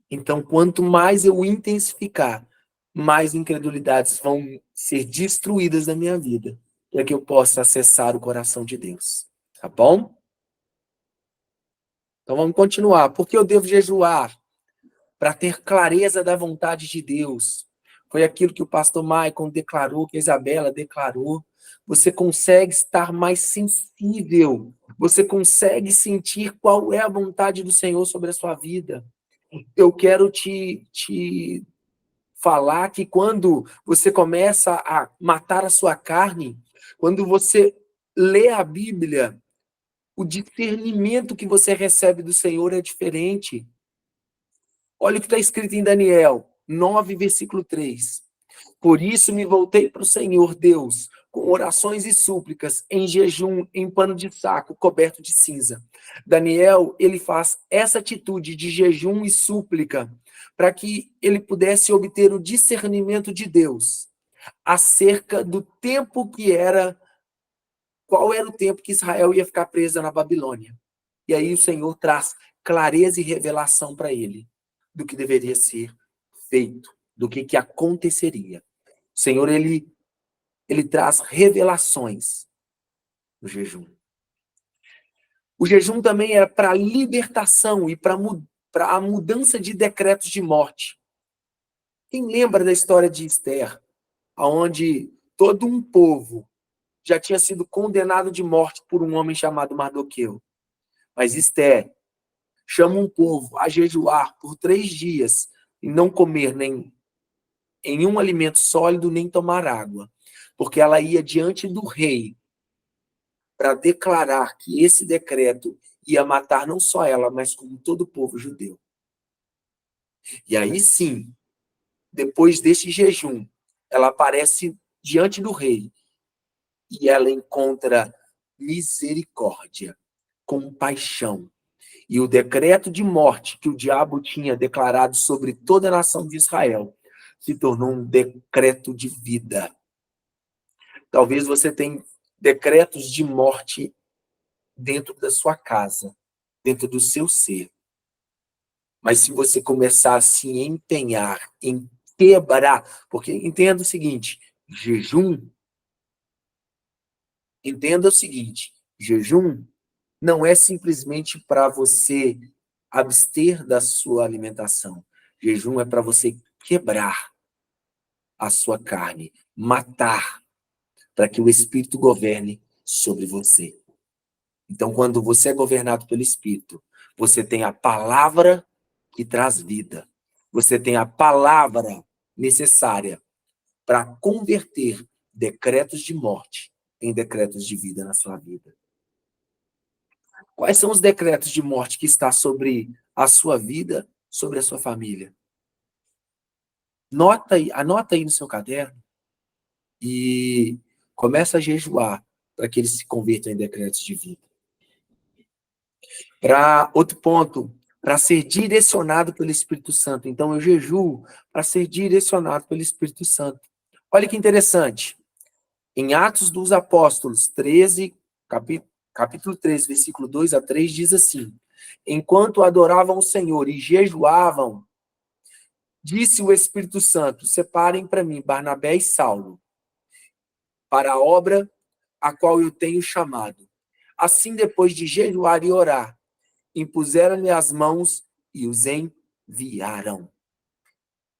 Então, quanto mais eu intensificar, mais incredulidades vão ser destruídas da minha vida, para que eu possa acessar o coração de Deus. Tá bom? Então vamos continuar. Por que eu devo jejuar? para ter clareza da vontade de Deus. Foi aquilo que o pastor Maicon declarou, que a Isabela declarou. Você consegue estar mais sensível. Você consegue sentir qual é a vontade do Senhor sobre a sua vida. Eu quero te falar que quando você começa a matar a sua carne, quando você lê a Bíblia, o discernimento que você recebe do Senhor é diferente. Olha o que está escrito em Daniel 9, versículo 3. Por isso me voltei para o Senhor Deus, com orações e súplicas, em jejum, em pano de saco, coberto de cinza. Daniel, ele faz essa atitude de jejum e súplica para que ele pudesse obter o discernimento de Deus acerca do tempo que era, qual era o tempo que Israel ia ficar presa na Babilônia. E aí o Senhor traz clareza e revelação para ele do que deveria ser feito, do que aconteceria. O Senhor, ele traz revelações no jejum. O jejum também era para libertação e para a mudança de decretos de morte. Quem lembra da história de Esther, onde todo um povo já tinha sido condenado de morte por um homem chamado Mardoqueu. Mas Esther chama um povo a jejuar por 3 dias e não comer nem nenhum alimento sólido, nem tomar água, porque ela ia diante do rei para declarar que esse decreto ia matar não só ela, mas como todo o povo judeu. E aí sim, depois desse jejum, ela aparece diante do rei e ela encontra misericórdia, compaixão. E o decreto de morte que o diabo tinha declarado sobre toda a nação de Israel se tornou um decreto de vida. Talvez você tenha decretos de morte dentro da sua casa, dentro do seu ser. Mas se você começar a se empenhar em quebrar, porque entenda o seguinte, jejum não é simplesmente para você abster da sua alimentação. Jejum é para você quebrar a sua carne, matar, para que o Espírito governe sobre você. Então, quando você é governado pelo Espírito, você tem a palavra que traz vida. Você tem a palavra necessária para converter decretos de morte em decretos de vida na sua vida. Quais são os decretos de morte que está sobre a sua vida, sobre a sua família? Anota aí no seu caderno e começa a jejuar para que eles se convertam em decretos de vida. Para outro ponto, para ser direcionado pelo Espírito Santo. Então, eu jejuo para ser direcionado pelo Espírito Santo. Olha que interessante. Em Atos dos Apóstolos 13, capítulo 13, versículo 2 a 3, diz assim: enquanto adoravam o Senhor e jejuavam, disse o Espírito Santo: separem para mim Barnabé e Saulo, para a obra a qual eu tenho chamado. Assim, depois de jejuar e orar, impuseram-lhe as mãos e os enviaram. O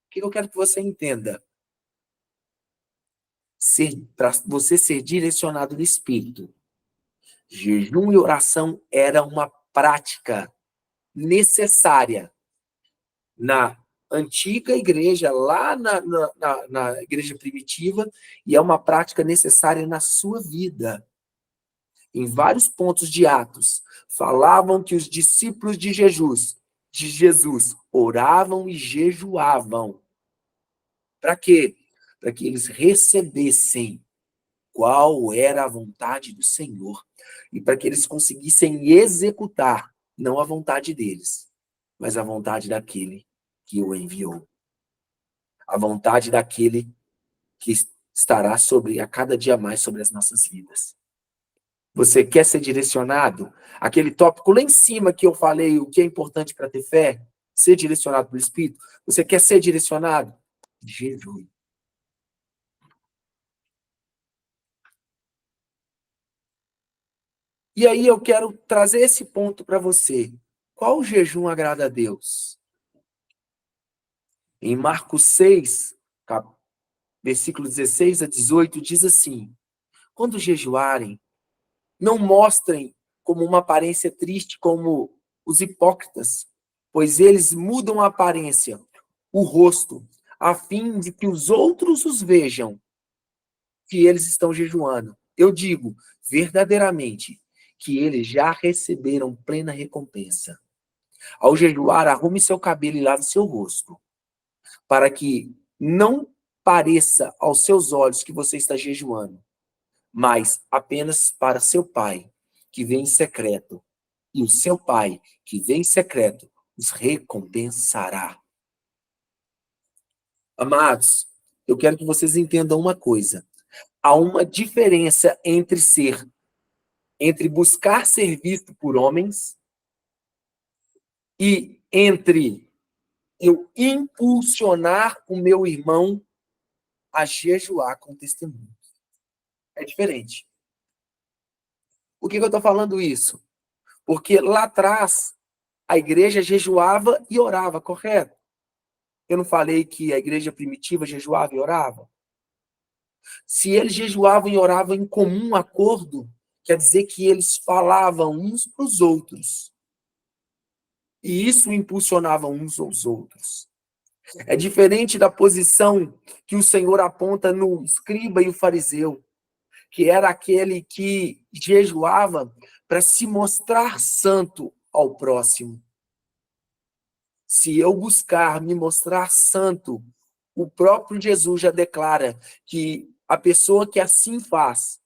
que eu quero que você entenda? Para você ser direcionado no Espírito, jejum e oração era uma prática necessária na antiga igreja, lá na igreja primitiva, e é uma prática necessária na sua vida. Em vários pontos de Atos, falavam que os discípulos de Jesus oravam e jejuavam. Para quê? Para que eles recebessem qual era a vontade do Senhor e para que eles conseguissem executar, não a vontade deles, mas a vontade daquele que o enviou. A vontade daquele que estará sobre a cada dia mais sobre as nossas vidas. Você quer ser direcionado? Aquele tópico lá em cima que eu falei, o que é importante para ter fé? Ser direcionado pelo Espírito. Você quer ser direcionado? Jejum. E aí eu quero trazer esse ponto para você. Qual jejum agrada a Deus? Em Marcos 6, versículo 16 a 18, diz assim: quando jejuarem, não mostrem como uma aparência triste como os hipócritas, pois eles mudam a aparência, o rosto, a fim de que os outros os vejam que eles estão jejuando. Eu digo verdadeiramente que eles já receberam plena recompensa. Ao jejuar, arrume seu cabelo e lave seu rosto, para que não pareça aos seus olhos que você está jejuando, mas apenas para seu Pai, que vem em secreto. E o seu Pai, que vem em secreto, os recompensará. Amados, eu quero que vocês entendam uma coisa. Há uma diferença entre buscar ser visto por homens e entre eu impulsionar o meu irmão a jejuar com testemunho. É diferente. Por que eu estou falando isso? Porque lá atrás, a igreja jejuava e orava, correto? Eu não falei que a igreja primitiva jejuava e orava? Se eles jejuavam e oravam em comum acordo, quer dizer que eles falavam uns para os outros. E isso impulsionava uns aos outros. É diferente da posição que o Senhor aponta no escriba e o fariseu, que era aquele que jejuava para se mostrar santo ao próximo. Se eu buscar me mostrar santo, o próprio Jesus já declara que a pessoa que assim faz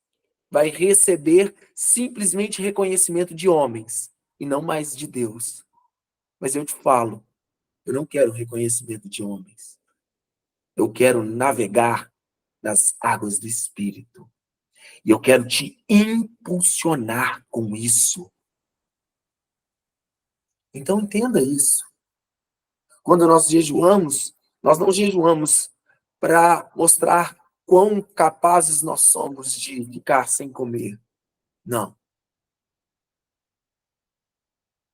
vai receber simplesmente reconhecimento de homens e não mais de Deus. Mas eu te falo, eu não quero reconhecimento de homens. Eu quero navegar nas águas do Espírito. E eu quero te impulsionar com isso. Então entenda isso. Quando nós jejuamos, nós não jejuamos para mostrar quão capazes nós somos de ficar sem comer. Não.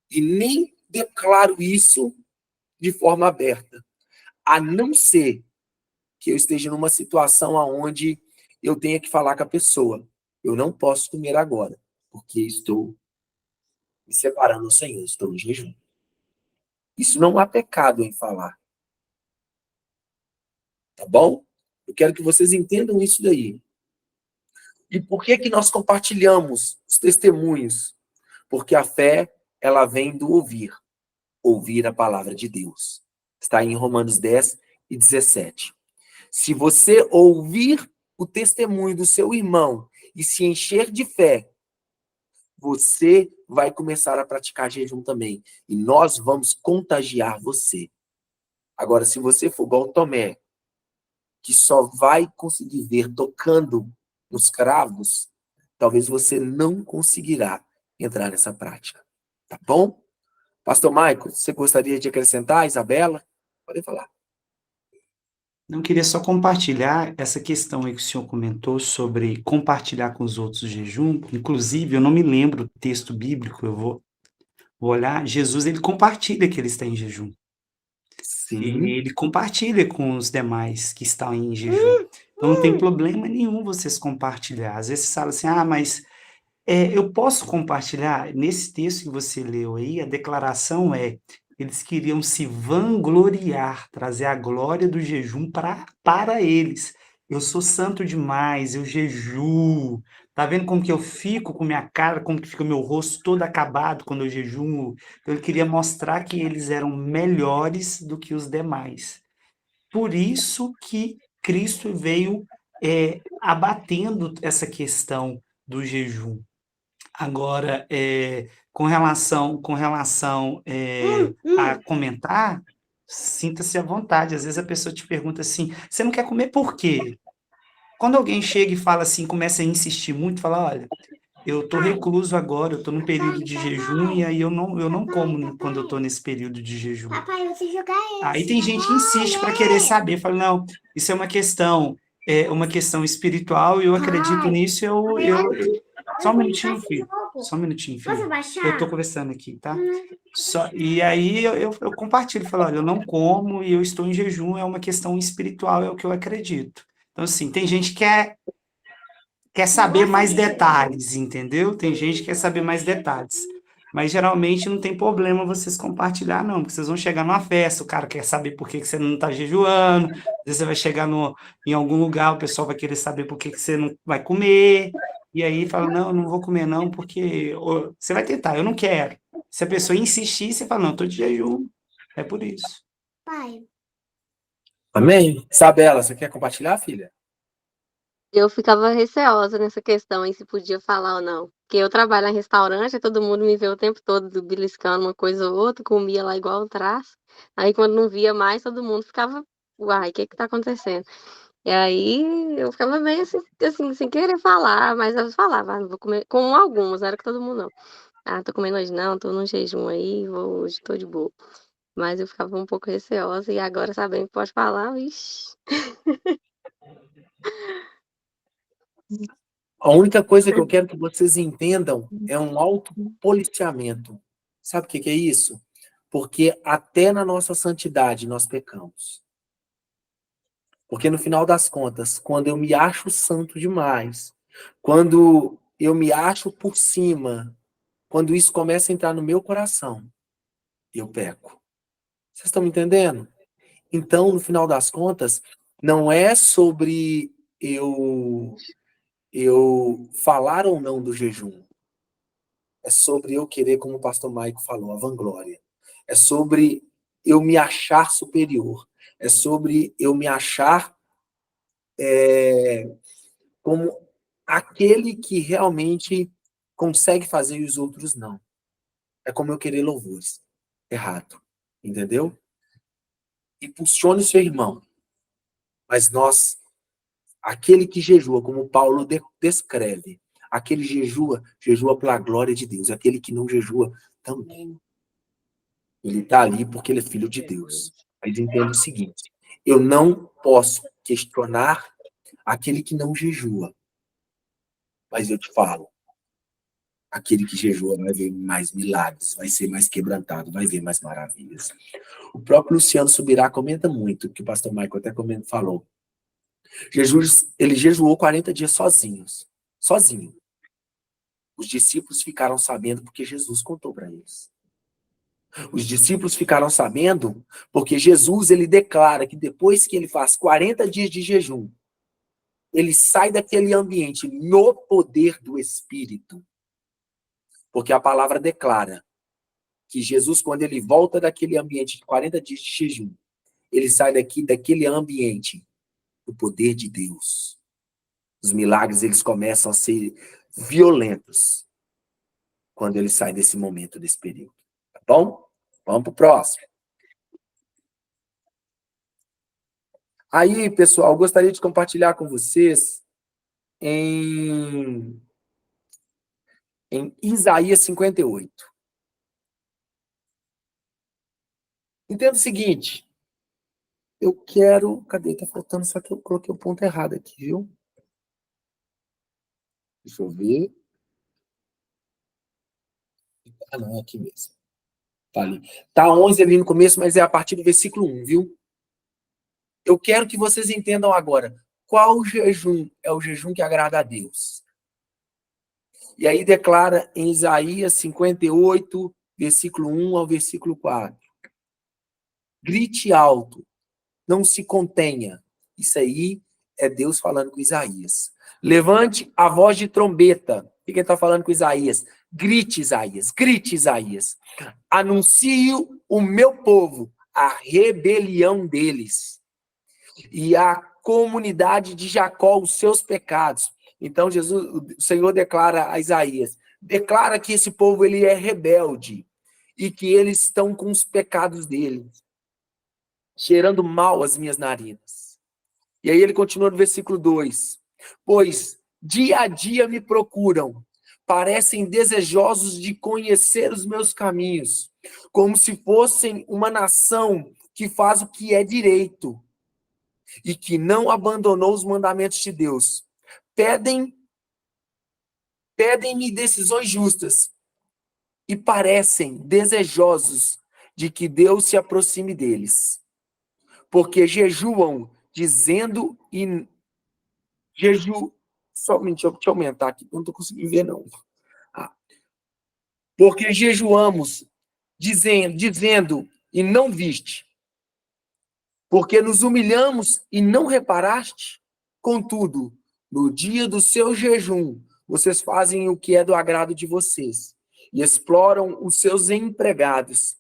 E nem declaro isso de forma aberta. A não ser que eu esteja numa situação onde eu tenha que falar com a pessoa. Eu não posso comer agora, porque estou me separando do Senhor, estou em jejum. Isso não há pecado em falar. Tá bom? Eu quero que vocês entendam isso daí. E por que nós compartilhamos os testemunhos? Porque a fé, ela vem do ouvir. Ouvir a palavra de Deus. Está em Romanos 10 e 17. Se você ouvir o testemunho do seu irmão e se encher de fé, você vai começar a praticar jejum também. E nós vamos contagiar você. Agora, se você for igual Tomé, que só vai conseguir ver tocando nos cravos, talvez você não conseguirá entrar nessa prática. Tá bom? Pastor Michael, você gostaria de acrescentar, Isabela? Pode falar. Não queria só compartilhar essa questão aí que o senhor comentou sobre compartilhar com os outros o jejum. Inclusive, eu não me lembro do texto bíblico, eu vou olhar. Jesus, ele compartilha que ele está em jejum. Sim. Ele compartilha com os demais que estão em jejum. Então, não tem problema nenhum vocês compartilhar. Às vezes você fala assim, mas eu posso compartilhar? Nesse texto que você leu aí, a declaração eles queriam se vangloriar, trazer a glória do jejum para eles. Eu sou santo demais, eu jejuo. Tá vendo como que eu fico com minha cara, como que fica o meu rosto todo acabado quando eu jejuo? Então, ele queria mostrar que eles eram melhores do que os demais. Por isso que Cristo veio abatendo essa questão do jejum. Agora, com relação a comentar, sinta-se à vontade. Às vezes a pessoa te pergunta assim, você não quer comer por quê? Quando alguém chega e fala assim, começa a insistir muito, fala, olha, eu estou recluso agora, eu estou num período de jejum e aí eu não como quando eu estou nesse período de jejum. Papai, você jogar esse. Aí tem gente que insiste para querer saber, fala, não, isso é uma questão espiritual e eu acredito nisso, só um minutinho, filho. Só um minutinho, filho. Posso abaixar? Eu tô conversando aqui, tá? E aí eu compartilho, falo, olha, eu não como e eu estou em jejum, é uma questão espiritual, é o que eu acredito. Então, assim, tem gente que quer saber mais detalhes, entendeu? Tem gente que quer saber mais detalhes. Mas geralmente não tem problema vocês compartilhar, não, porque vocês vão chegar numa festa, o cara quer saber por que que você não está jejuando, às vezes você vai chegar em algum lugar, o pessoal vai querer saber por que que você não vai comer, e aí fala, não, eu não vou comer não, porque você vai tentar, eu não quero. Se a pessoa insistir, você fala, não, estou de jejum, é por isso. Pai, Amém? Isabela, você quer compartilhar, filha? Eu ficava receosa nessa questão aí, se podia falar ou não. Porque eu trabalho em restaurante, aí todo mundo me vê o tempo todo beliscando uma coisa ou outra, comia lá igual um traço. Aí quando não via mais, todo mundo ficava, uai, o que que tá acontecendo? E aí eu ficava meio assim, sem querer falar, mas eu falava, não vou comer, com algumas, não era com todo mundo não. Ah, tô comendo hoje não, tô num jejum aí, hoje tô de boa. Mas eu ficava um pouco receosa e agora sabendo que pode falar, vixi. A única coisa que eu quero que vocês entendam é um autopoliciamento. Sabe o que é isso? Porque até na nossa santidade nós pecamos. Porque no final das contas, quando eu me acho santo demais, quando eu me acho por cima, quando isso começa a entrar no meu coração, eu peco. Vocês estão me entendendo? Então, no final das contas, não é sobre eu falar ou não do jejum. É sobre eu querer, como o pastor Maico falou, a vanglória. É sobre eu me achar superior. É sobre eu me achar como aquele que realmente consegue fazer e os outros não. É como eu querer louvores. Errado. Entendeu? Impulsione o seu irmão. Mas nós, aquele que jejua, como Paulo descreve, aquele jejua pela glória de Deus. Aquele que não jejua também. Ele está ali porque ele é filho de Deus. Mas entenda o seguinte, eu não posso questionar aquele que não jejua. Mas eu te falo, aquele que jejua vai ver mais milagres, vai ser mais quebrantado, vai ver mais maravilhas. O próprio Luciano Subirá comenta muito, que o pastor Michael até falou. Jesus, ele jejuou 40 dias sozinho. Os discípulos ficaram sabendo porque Jesus contou para eles. Os discípulos ficaram sabendo porque Jesus, ele declara que depois que ele faz 40 dias de jejum, ele sai daquele ambiente no poder do Espírito. Porque a palavra declara que Jesus, quando ele volta daquele ambiente de 40 dias de jejum, ele sai daquele ambiente do poder de Deus. Os milagres, eles começam a ser violentos quando ele sai desse momento, desse período. Tá bom? Vamos pro próximo. Aí, pessoal, eu gostaria de compartilhar com vocês em Isaías 58. Entenda o seguinte, eu quero... Cadê? Tá faltando, só que eu coloquei o ponto errado aqui, viu? Deixa eu ver. Ah, não, é aqui mesmo. Tá ali. Tá 11 ali no começo, mas é a partir do versículo 1, viu? Eu quero que vocês entendam agora. Qual o jejum é o jejum que agrada a Deus? E aí declara em Isaías 58, versículo 1 ao versículo 4. Grite alto, não se contenha. Isso aí é Deus falando com Isaías. Levante a voz de trombeta. O que ele está falando com Isaías? Grite, Isaías. Grite, Isaías. Anuncio o meu povo a rebelião deles. E a comunidade de Jacó os seus pecados. Então, o Senhor declara a Isaías, declara que esse povo ele é rebelde e que eles estão com os pecados deles, cheirando mal as minhas narinas. E aí ele continua no versículo 2. Pois dia a dia me procuram, parecem desejosos de conhecer os meus caminhos, como se fossem uma nação que faz o que é direito e que não abandonou os mandamentos de Deus. Pedem pedem-me decisões justas e parecem desejosos de que Deus se aproxime deles, porque jejuam dizendo e somente deixa eu aumentar aqui, não estou conseguindo ver não. Ah. Porque jejuamos dizendo e não viste, porque nos humilhamos e não reparaste. Contudo, no dia do seu jejum, vocês fazem o que é do agrado de vocês e exploram os seus empregados.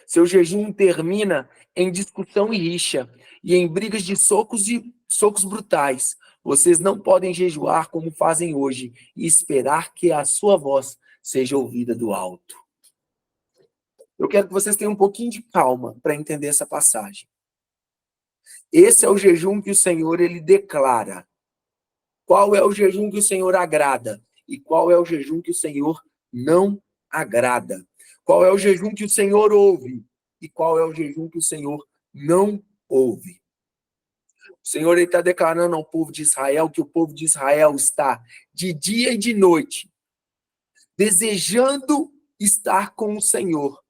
Seu jejum termina em discussão e rixa e em brigas de socos brutais. Vocês não podem jejuar como fazem hoje e esperar que a sua voz seja ouvida do alto. Eu quero que vocês tenham um pouquinho de calma para entender essa passagem. Esse é o jejum que o Senhor ele declara. Qual é o jejum que o Senhor agrada? E qual é o jejum que o Senhor não agrada? Qual é o jejum que o Senhor ouve? E qual é o jejum que o Senhor não ouve? O Senhor está declarando ao povo de Israel que o povo de Israel está de dia e de noite desejando estar com o Senhor,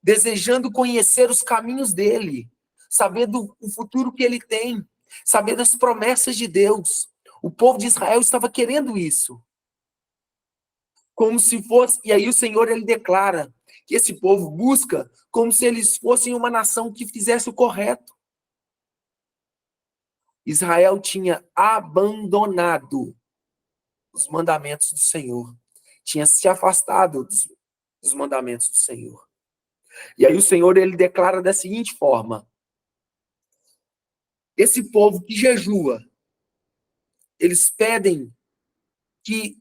desejando conhecer os caminhos dele, saber do futuro que ele tem, saber das promessas de Deus. O povo de Israel estava querendo isso. Como se fosse, e aí o Senhor ele declara que esse povo busca como se eles fossem uma nação que fizesse o correto. Israel tinha abandonado os mandamentos do Senhor, tinha se afastado dos mandamentos do Senhor. E aí o Senhor ele declara da seguinte forma: esse povo que jejua, eles pedem que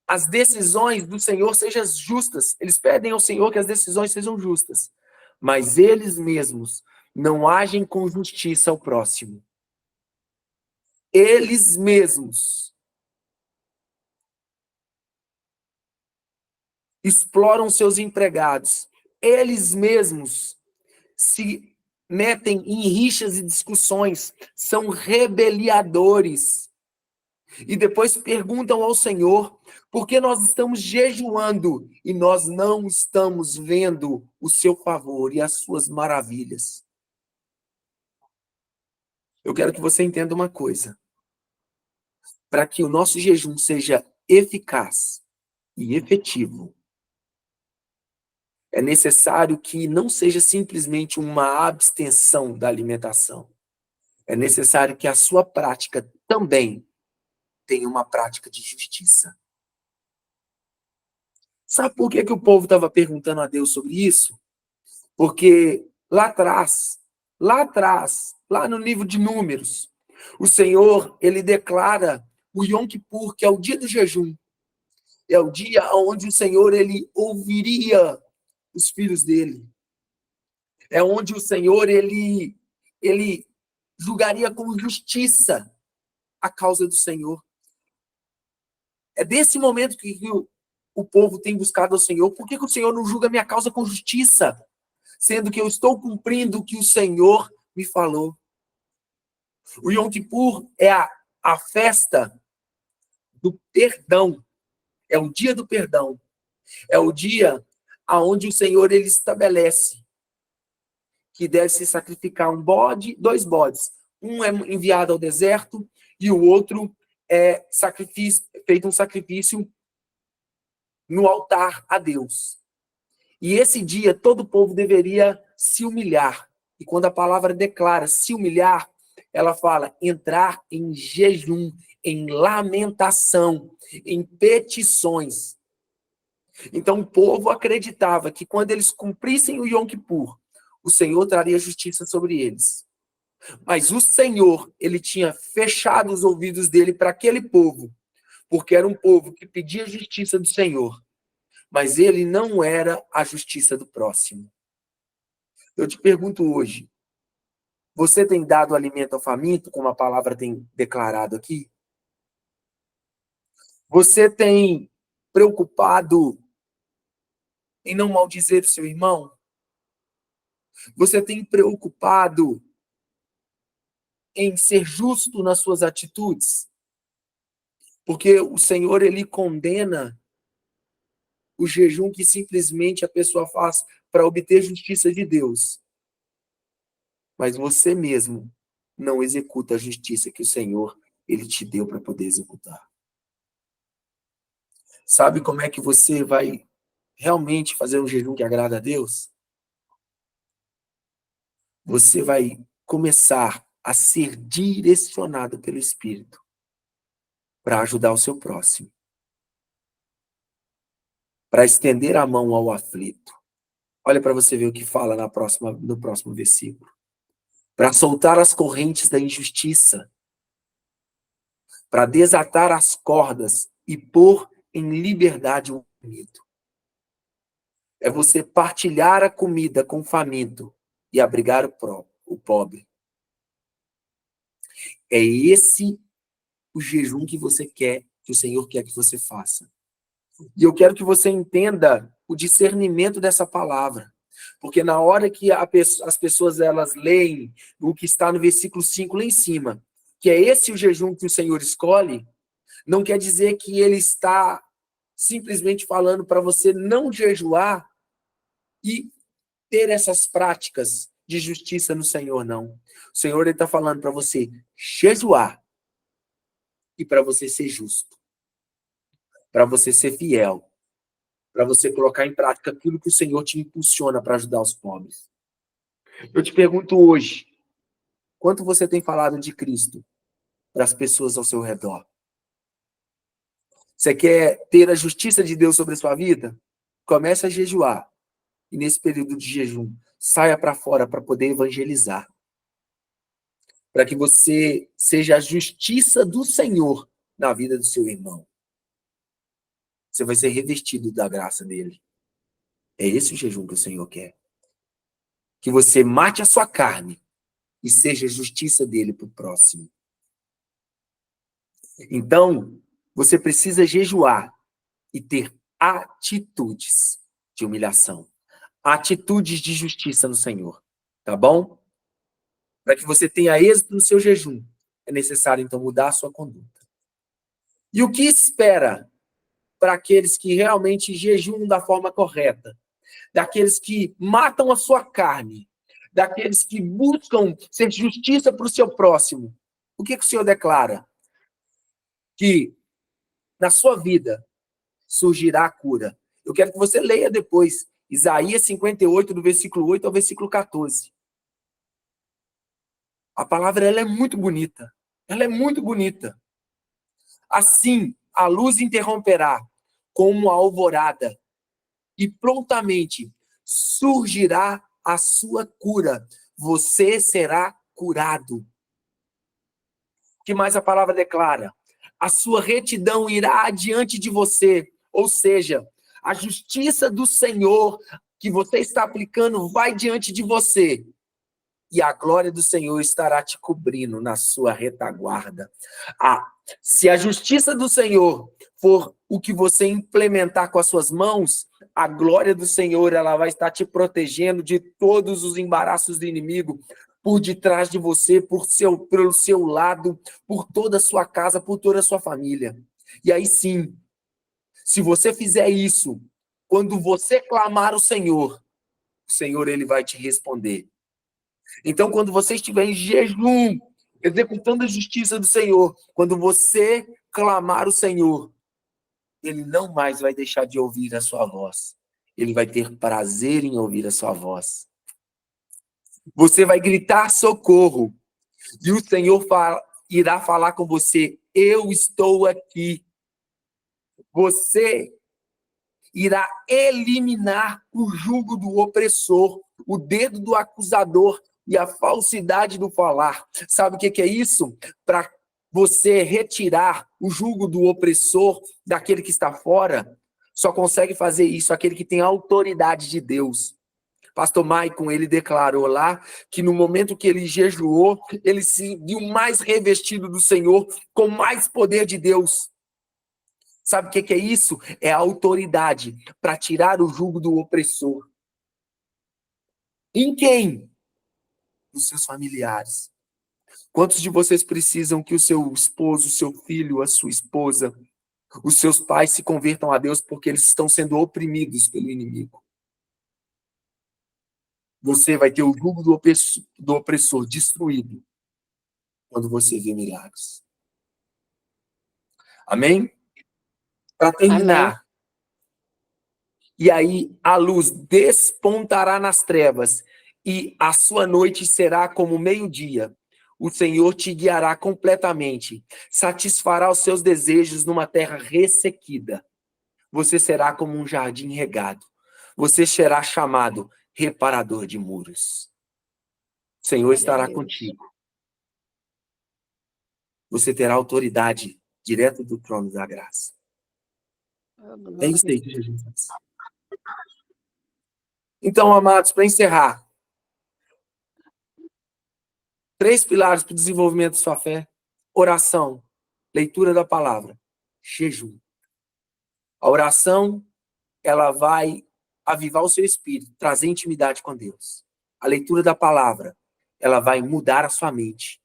as decisões do Senhor sejam justas. Eles pedem ao Senhor que as decisões sejam justas. Mas eles mesmos não agem com justiça ao próximo. Eles mesmos exploram seus empregados. Eles mesmos se metem em rixas e discussões. São rebeliadores. E depois perguntam ao Senhor por que nós estamos jejuando e nós não estamos vendo o seu favor e as suas maravilhas. Eu quero que você entenda uma coisa. Para que o nosso jejum seja eficaz e efetivo, é necessário que não seja simplesmente uma abstenção da alimentação. É necessário que a sua prática também tenha uma prática de justiça. Sabe por que o povo estava perguntando a Deus sobre isso? Porque lá atrás, lá no livro de Números, o Senhor, ele declara o Yom Kippur, que é o dia do jejum. É o dia onde o Senhor, ele ouviria os filhos dele. É onde o Senhor, ele julgaria com justiça a causa do Senhor. É desse momento que o povo tem buscado ao Senhor. Por que o Senhor não julga minha causa com justiça? Sendo que eu estou cumprindo o que o Senhor me falou. O Yom Kippur é a festa do perdão. É o dia do perdão. É o dia onde o Senhor ele estabelece que deve se sacrificar um bode, 2 bodes. Um é enviado ao deserto e o outro é feito um sacrifício no altar a Deus. E esse dia todo o povo deveria se humilhar. E quando a palavra declara se humilhar, ela fala entrar em jejum, em lamentação, em petições. Então o povo acreditava que quando eles cumprissem o Yom Kippur, o Senhor traria justiça sobre eles. Mas o Senhor, ele tinha fechado os ouvidos dele para aquele povo, porque era um povo que pedia justiça do Senhor, mas ele não era a justiça do próximo. Eu te pergunto hoje, você tem dado alimento ao faminto, como a palavra tem declarado aqui? Você tem preocupado em não maldizer o seu irmão? Você tem preocupado em ser justo nas suas atitudes? Porque o Senhor, ele condena o jejum que simplesmente a pessoa faz para obter justiça de Deus. Mas você mesmo não executa a justiça que o Senhor, ele te deu para poder executar. Sabe como é que você vai realmente fazer um jejum que agrada a Deus? Você vai começar a ser direcionado pelo Espírito para ajudar o seu próximo, para estender a mão ao aflito. Olha para você ver o que fala no próximo versículo. Para soltar as correntes da injustiça, para desatar as cordas e pôr em liberdade o oprimido. É você partilhar a comida com o faminto e abrigar o pobre. É esse o jejum que você quer, que o Senhor quer que você faça. E eu quero que você entenda o discernimento dessa palavra. Porque na hora que as pessoas elas leem o que está no versículo 5 lá em cima, que é esse o jejum que o Senhor escolhe, não quer dizer que ele está simplesmente falando para você não jejuar e ter essas práticas de justiça no Senhor, não. O Senhor está falando para você jejuar e para você ser justo, para você ser fiel, para você colocar em prática aquilo que o Senhor te impulsiona para ajudar os pobres. Eu te pergunto hoje, quanto você tem falado de Cristo para as pessoas ao seu redor? Você quer ter a justiça de Deus sobre a sua vida? Comece a jejuar. E nesse período de jejum, saia para fora para poder evangelizar. Para que você seja a justiça do Senhor na vida do seu irmão. Você vai ser revestido da graça dele. É esse o jejum que o Senhor quer. Que você mate a sua carne e seja a justiça dele para o próximo. Então, você precisa jejuar e ter atitudes de humilhação. Atitudes de justiça no Senhor. Tá bom? Para que você tenha êxito no seu jejum, é necessário, então, mudar a sua conduta. E o que espera para aqueles que realmente jejuam da forma correta? Daqueles que matam a sua carne, daqueles que buscam ser justiça para o seu próximo. O que o Senhor declara? Que na sua vida surgirá a cura. Eu quero que você leia depois Isaías 58, do versículo 8 ao versículo 14. A palavra ela é muito bonita. Ela é muito bonita. Assim, a luz interromperá como a alvorada, e prontamente surgirá a sua cura. Você será curado. O que mais a palavra declara? A sua retidão irá adiante de você. Ou seja, a justiça do Senhor que você está aplicando vai diante de você. E a glória do Senhor estará te cobrindo na sua retaguarda. Se a justiça do Senhor for o que você implementar com as suas mãos, a glória do Senhor ela vai estar te protegendo de todos os embaraços do inimigo, por detrás de você, pelo seu lado, por toda a sua casa, por toda a sua família. E aí sim, se você fizer isso, quando você clamar o Senhor ele vai te responder. Então, quando você estiver em jejum, executando a justiça do Senhor, quando você clamar o Senhor, ele não mais vai deixar de ouvir a sua voz. Ele vai ter prazer em ouvir a sua voz. Você vai gritar socorro. E o Senhor irá falar com você: eu estou aqui. Você irá eliminar o jugo do opressor, o dedo do acusador e a falsidade do falar. Sabe o que é isso? Para você retirar o jugo do opressor, daquele que está fora, só consegue fazer isso aquele que tem a autoridade de Deus. Pastor Maicon, ele declarou lá que no momento que ele jejuou, ele se viu mais revestido do Senhor, com mais poder de Deus. Sabe o que é isso? É a autoridade para tirar o jugo do opressor. Em quem? Nos seus familiares. Quantos de vocês precisam que o seu esposo, o seu filho, a sua esposa, os seus pais se convertam a Deus porque eles estão sendo oprimidos pelo inimigo? Você vai ter o jugo do opressor destruído quando você vê milagres. Amém? Para terminar, e aí a luz despontará nas trevas, e a sua noite será como meio-dia. O Senhor te guiará completamente, satisfará os seus desejos numa terra ressequida. Você será como um jardim regado. Você será chamado reparador de muros. O Senhor estará contigo. Você terá autoridade direto do trono da graça. É isso aí que Jesus faz. Então, amados, para encerrar, 3 pilares para o desenvolvimento da sua fé: oração, leitura da palavra, jejum. A oração, ela vai avivar o seu espírito, trazer intimidade com Deus. A leitura da palavra, ela vai mudar a sua mente.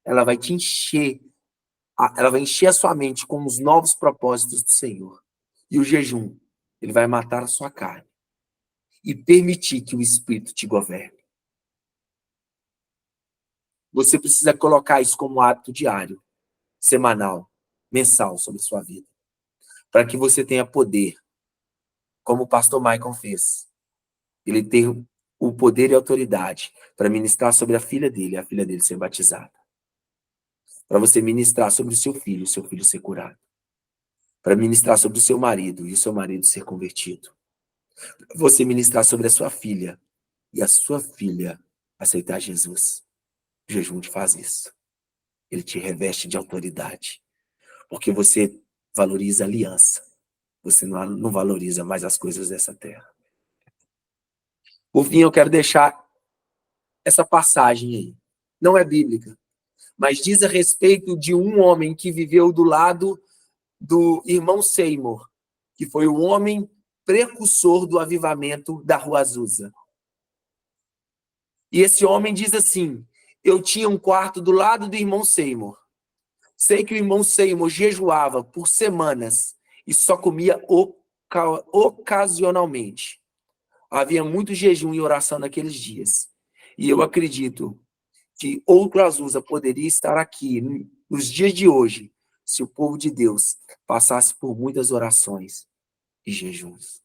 Ela vai te encher, ela vai encher a sua mente com os novos propósitos do Senhor. E o jejum, ele vai matar a sua carne e permitir que o Espírito te governe. Você precisa colocar isso como hábito diário, semanal, mensal sobre sua vida, para que você tenha poder, como o pastor Michael fez. Ele tem o poder e a autoridade para ministrar sobre a filha dele ser batizada. Para você ministrar sobre o seu filho ser curado. Para ministrar sobre o seu marido e o seu marido ser convertido. Para você ministrar sobre a sua filha e a sua filha aceitar Jesus. O jejum te faz isso. Ele te reveste de autoridade. Porque você valoriza a aliança. Você não valoriza mais as coisas dessa terra. Por fim, eu quero deixar essa passagem aí. Não é bíblica, mas diz a respeito de um homem que viveu do lado do irmão Seymour, que foi o homem precursor do avivamento da Rua Azusa. E esse homem diz assim: eu tinha um quarto do lado do irmão Seymour. Sei que o irmão Seymour jejuava por semanas e só comia ocasionalmente. Havia muito jejum e oração naqueles dias. E eu acredito que outro Azusa poderia estar aqui nos dias de hoje, se o povo de Deus passasse por muitas orações e jejuns.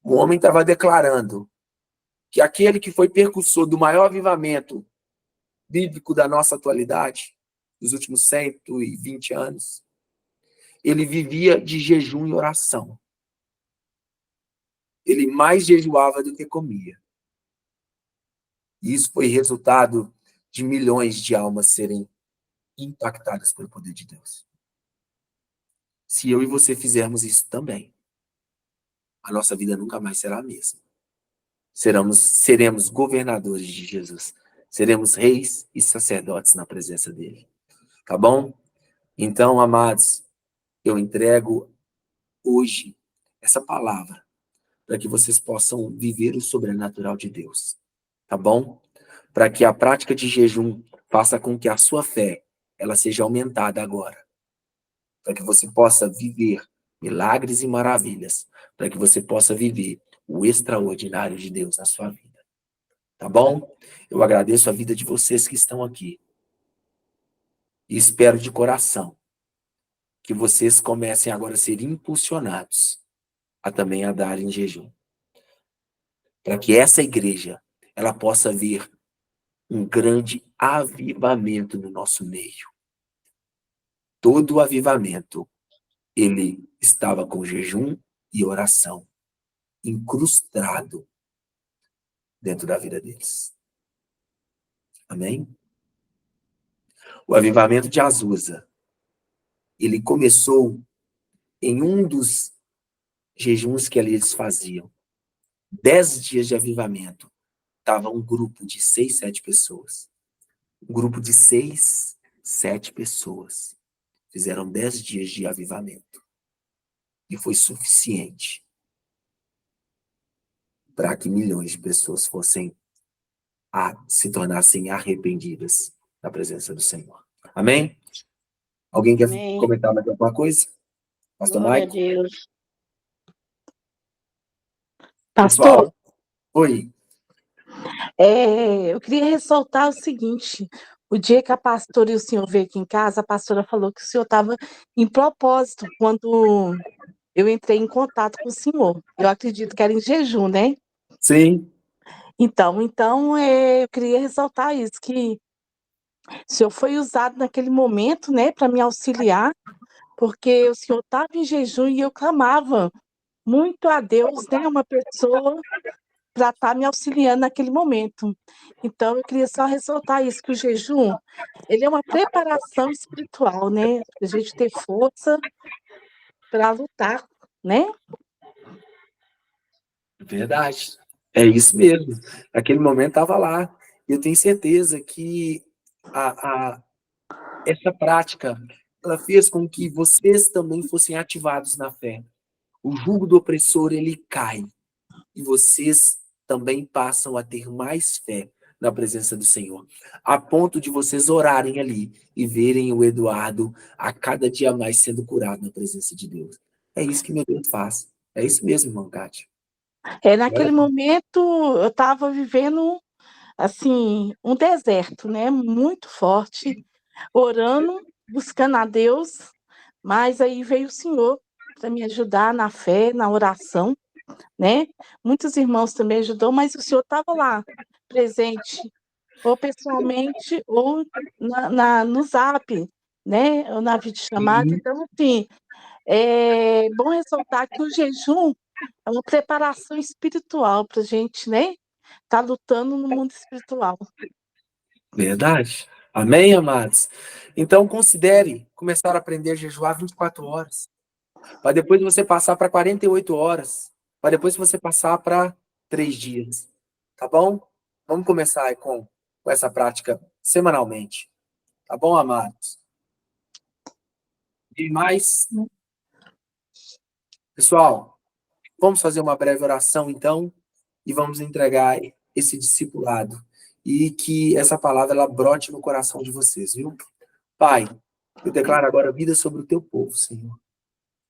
O homem estava declarando que aquele que foi precursor do maior avivamento bíblico da nossa atualidade, dos últimos 120 anos, ele vivia de jejum e oração. Ele mais jejuava do que comia. E isso foi resultado de milhões de almas serem impactadas pelo poder de Deus. Se eu e você fizermos isso também, a nossa vida nunca mais será a mesma. Seremos governadores de Jesus. Seremos reis e sacerdotes na presença dele. Tá bom? Então, amados, eu entrego hoje essa palavra para que vocês possam viver o sobrenatural de Deus. Tá bom? Para que a prática de jejum faça com que a sua fé ela seja aumentada agora. Para que você possa viver milagres e maravilhas. Para que você possa viver o extraordinário de Deus na sua vida. Tá bom? Eu agradeço a vida de vocês que estão aqui. E espero de coração que vocês comecem agora a ser impulsionados a também a dar em jejum. Para que essa igreja ela possa ver um grande avivamento no nosso meio. Todo o avivamento, ele estava com jejum e oração incrustado dentro da vida deles. Amém? O avivamento de Azusa, ele começou em um dos jejuns que ali eles faziam. 10 dias de avivamento. Estava um grupo de 6, 7 pessoas. Um grupo de 6, 7 pessoas. Fizeram 10 dias de avivamento. E foi suficiente para que milhões de pessoas se tornassem arrependidas na presença do Senhor. Amém? Alguém quer Amém. comentar mais alguma coisa? Pastor Glória a Mike? Deus. Pastor, Pessoal, oi. eu queria ressaltar o seguinte: o dia que a pastora e o senhor veio aqui em casa, a pastora falou que o senhor estava em propósito quando eu entrei em contato com o senhor. Eu acredito que era em jejum, né? Sim, Então, eu queria ressaltar isso, que o senhor foi usado naquele momento, né, para me auxiliar, porque o senhor estava em jejum e eu clamava muito a Deus, né, uma pessoa para estar me auxiliando naquele momento. Então, eu queria só ressaltar isso, que o jejum, ele é uma preparação espiritual, né, para a gente ter força para lutar, né? verdade. É isso mesmo. Naquele momento estava lá. Eu tenho certeza que a, essa prática ela fez com que vocês também fossem ativados na fé. O jugo do opressor ele cai e vocês também passam a ter mais fé na presença do Senhor, a ponto de vocês orarem ali e verem o Eduardo a cada dia mais sendo curado na presença de Deus. É isso que meu Deus faz. É isso mesmo, irmão Cátia. Naquele momento, eu estava vivendo, assim, um deserto, né, muito forte, orando, buscando a Deus, mas aí veio o Senhor para me ajudar na fé, na oração, né? Muitos irmãos também ajudou, mas o Senhor estava lá, presente, ou pessoalmente, ou no Zap, né? Ou na videochamada. E, Então, assim, é bom ressaltar que o jejum é uma preparação espiritual para a gente, né? Tá lutando no mundo espiritual. verdade? Amém, amados? Então, considere começar a aprender a jejuar 24 horas. Para depois você passar para 48 horas. Para depois você passar para 3 dias. Tá bom? Vamos começar aí com essa prática semanalmente. Tá bom, amados? E mais, pessoal, vamos fazer uma breve oração então e vamos entregar esse discipulado e que essa palavra ela brote no coração de vocês, viu? Pai, eu declaro agora vida sobre o teu povo, Senhor.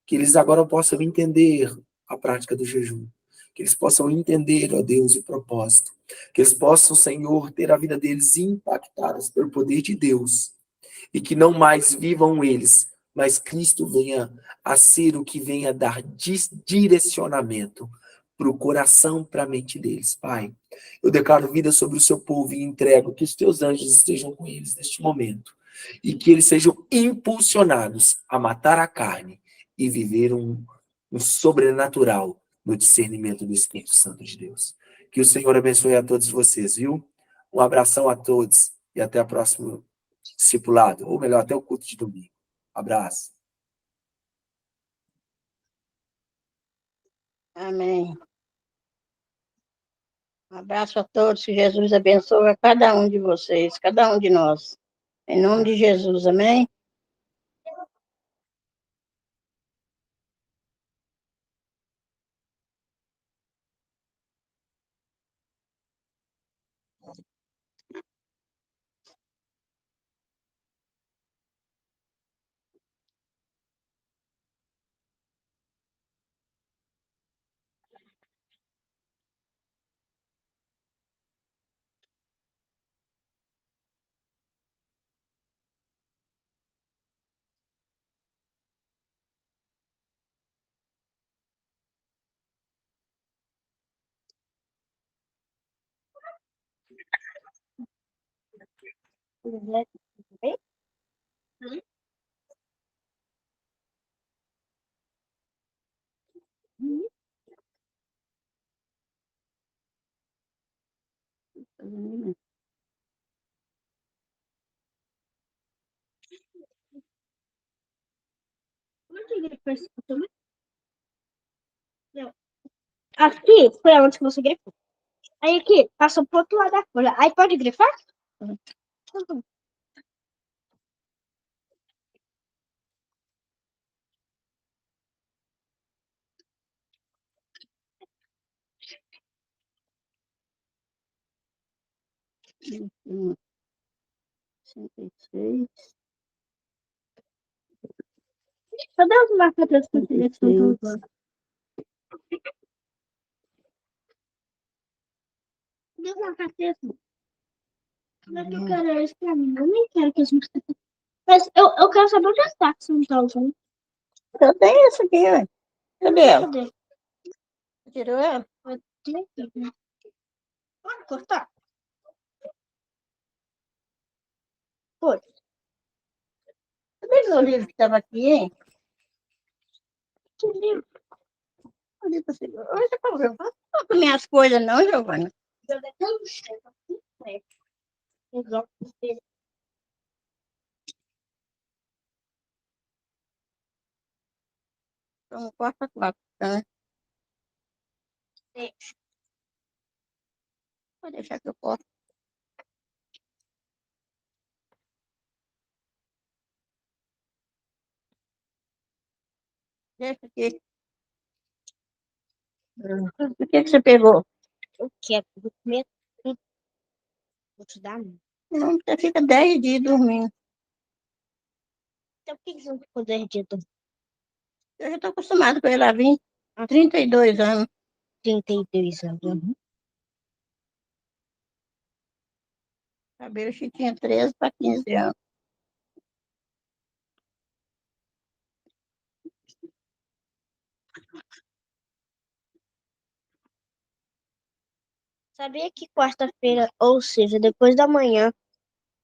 Que eles agora possam entender a prática do jejum. Que eles possam entender, ó Deus, o propósito. Que eles possam, Senhor, ter a vida deles impactada pelo poder de Deus. E que não mais vivam eles, mas Cristo venha a ser o que venha dar direcionamento para o coração, para a mente deles, Pai. Eu declaro vida sobre o seu povo e entrego que os teus anjos estejam com eles neste momento e que eles sejam impulsionados a matar a carne e viver um sobrenatural no discernimento do Espírito Santo de Deus. Que o Senhor abençoe a todos vocês, viu? Um abração a todos e até a próxima discipulado, ou melhor, até o culto de domingo. Abraço. Amém. Um abraço a todos, que Jesus abençoe a cada um de vocês, cada um de nós. Em nome de Jesus, amém? Aqui foi onde que você grifou. Aí aqui, passou pro outro lado da folha. Aí pode grifar? Uhum. 66. Cadê os marcadores que eu queria que estão usando? Cadê os marcadores? Como é que eu quero isso pra mim? Eu nem quero que os marcadores. Mas eu quero saber onde está que você não está usando. Eu tenho isso aqui, ué. Cadê ela? Cadê? Tirou ela? Eu tenho aqui, né? Pode cortar? Pode. Cadê meu livro que estava aqui, hein? Que livro? Cadê você? Hoje eu não com minhas coisas, não, Giovana. Então, corta quatro, tá? Deixa. Pode deixar que eu corto. Deixa aqui. O que você pegou? Eu quero. Vou comer tudo. Vou te dar. Não, você fica 10 dias dormindo. Então, por que você não ficou 10 dias dormindo? Eu já estou acostumado com ele há 32 anos. 32 anos. Uhum. Cabelo que tinha 13 para 15 anos. Sabia que quarta-feira, ou seja, depois da manhã,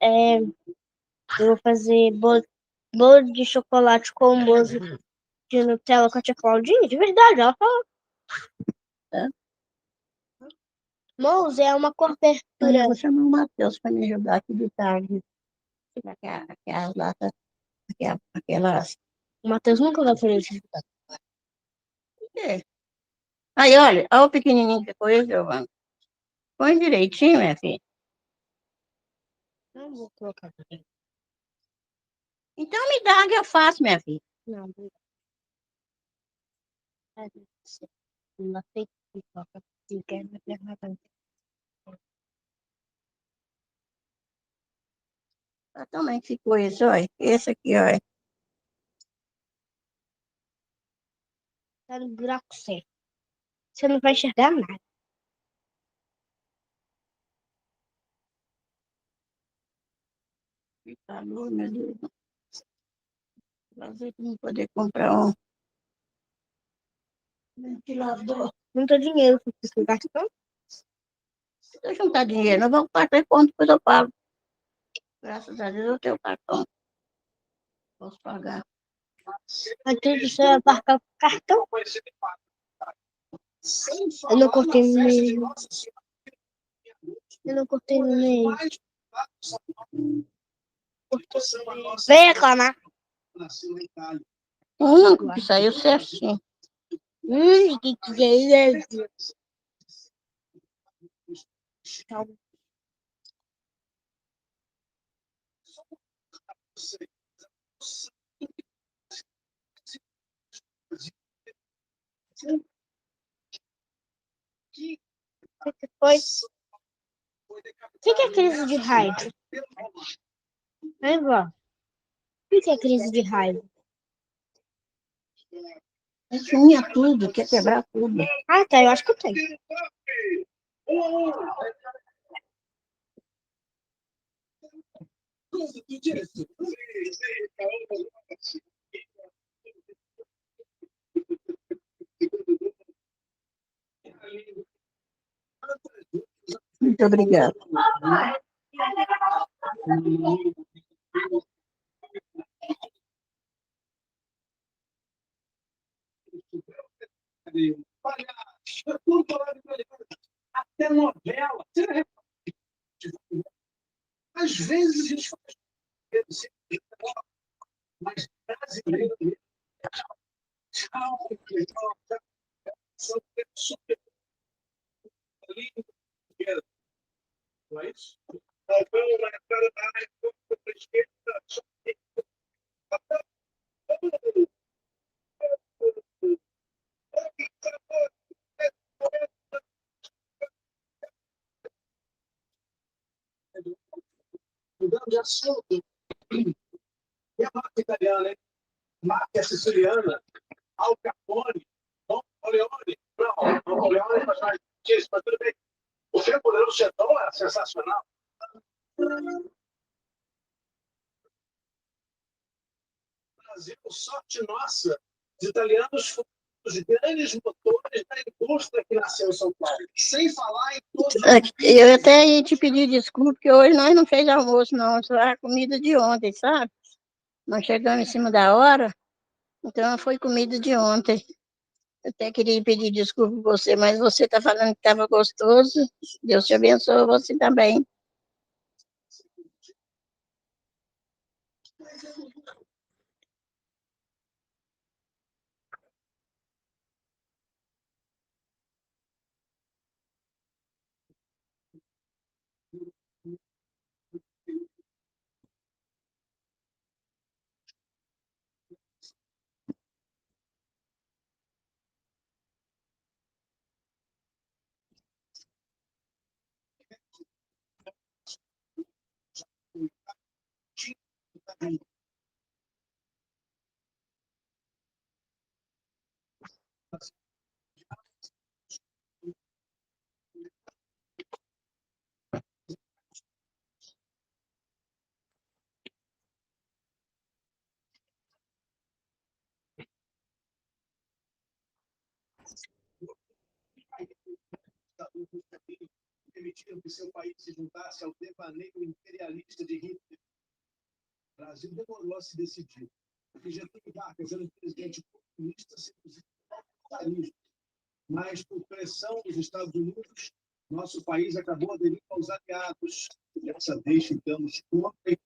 eu vou fazer bolo de chocolate com moço de Nutella com a tia Claudinha? De verdade, ela falou. É. Mouse é uma cobertura. Eu vou chamar o Matheus para me ajudar aqui de tarde. Aquelas latas, aquelas. O Matheus nunca vai fazer isso. É. Aí, olha o pequenininho que ficou aí, Giovana. Põe direitinho, minha filha. Não vou colocar aqui. Então me dá que eu faço, minha filha. Não, não. Não tem pipoca. Se quer, me perguntar. Também ficou isso, olha. Esse aqui, olha. Tá no buraco certo. Você não vai enxergar nada. Tá bom, meu Deus. Fazer para não poder comprar um ventilador. Não tem dinheiro para você gastar? Se eu juntar dinheiro, nós vamos partir quanto depois eu pago. Graças a Deus eu tenho cartão. Posso pagar. Aqui você vai pagar com cartão? Eu não cortei no meio. Eu não cortei no meio. Vem reclamar. Que saiu certinho. Que é isso? Depois. O que é crise de raiva? Hein, vó? O que é crise de raiva? Isso unha tudo, quer quebrar tudo. Ah, tá, eu acho que eu tenho. Muito obrigada. Até novela. Às vezes a gente faz mas brasileiro mesmo. Super lindo. Não é isso? Mudando de assunto. E a máfia italiana, hein? Máfia siciliana, Al Capone, Don Corleone. Não, Don Corleone faz mais disso, mas tudo bem. O filme Poderoso Chefão é sensacional. Brasil, sorte nossa, os italianos foram os grandes motores da indústria que nasceu em São Paulo. Sem falar em todos os... Eu até ia te pedir desculpa, porque hoje nós não fez almoço, não. Só a comida de ontem, sabe? Nós chegamos em cima da hora, então foi comida de ontem. Eu até queria pedir desculpa por você, mas você está falando que estava gostoso. Deus te abençoe, você também. Permitiram que seu país se juntasse ao devaneio imperialista de Hitler. O Brasil demorou a se decidir. Porque Getúlio Vargas era um presidente comunista, seduzido pelo capitalismo. Mas, por pressão dos Estados Unidos, nosso país acabou aderindo aos aliados. E dessa vez ficamos contra.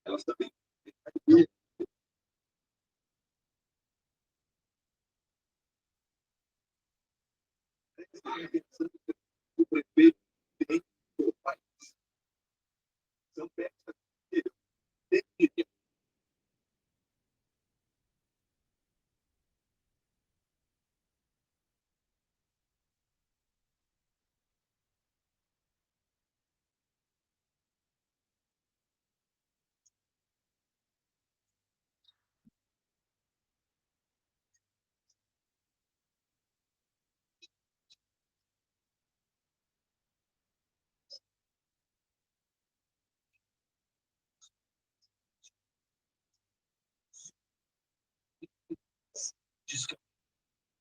Elas também. O prefeito do país. São peças de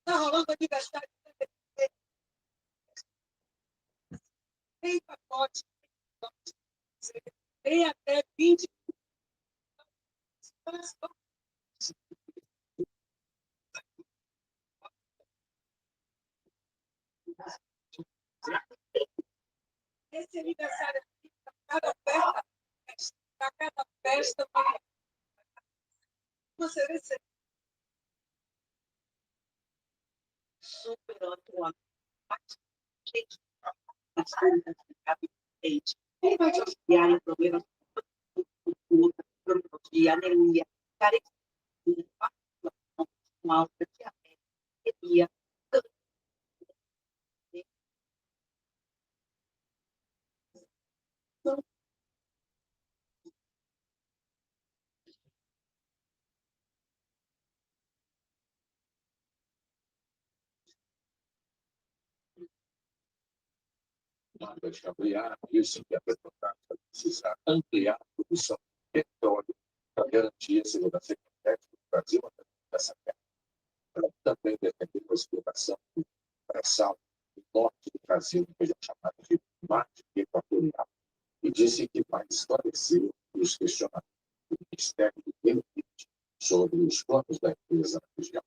Está rolando aniversário. Tem pacote. Tem até 20. Esse aniversário aqui, para cada festa, você recebe. Super atual. Ele vai te auxiliar em problemas de anemia, carecia, com alta diabetes, anemia, Amanda de Gabriel disse que a Petrobras vai precisar ampliar a produção de petróleo para garantir a segurança energética do Brasil nessa guerra. Ela também defendeu a exploração do pré-sal do norte do Brasil, que é chamado de Marte Equatorial, e disse que vai esclarecer os questionamentos do Ministério do Meio Ambiente sobre os planos da empresa na região.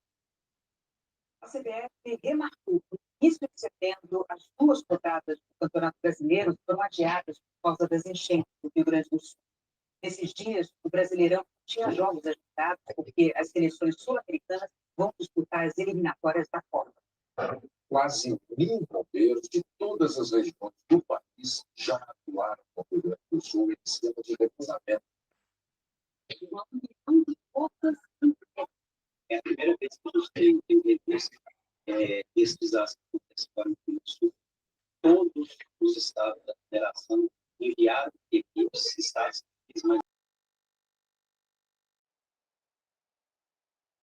A CBF remarcou que no início de setembro as duas rodadas do Campeonato Brasileiro foram adiadas por causa das enchentes do Rio Grande do Sul. Nesses dias, o Brasileirão tinha jogos agitados porque as seleções sul-americanas vão disputar as eliminatórias da Copa. Quase 1.000 bombeiros de todas as regiões do país já atuaram no Rio Grande do Sul em cima de repoussamento. É a primeira vez que a gente tem entendido esses desastres para o Sul. Todos os estados da federação enviaram equipes estados, mas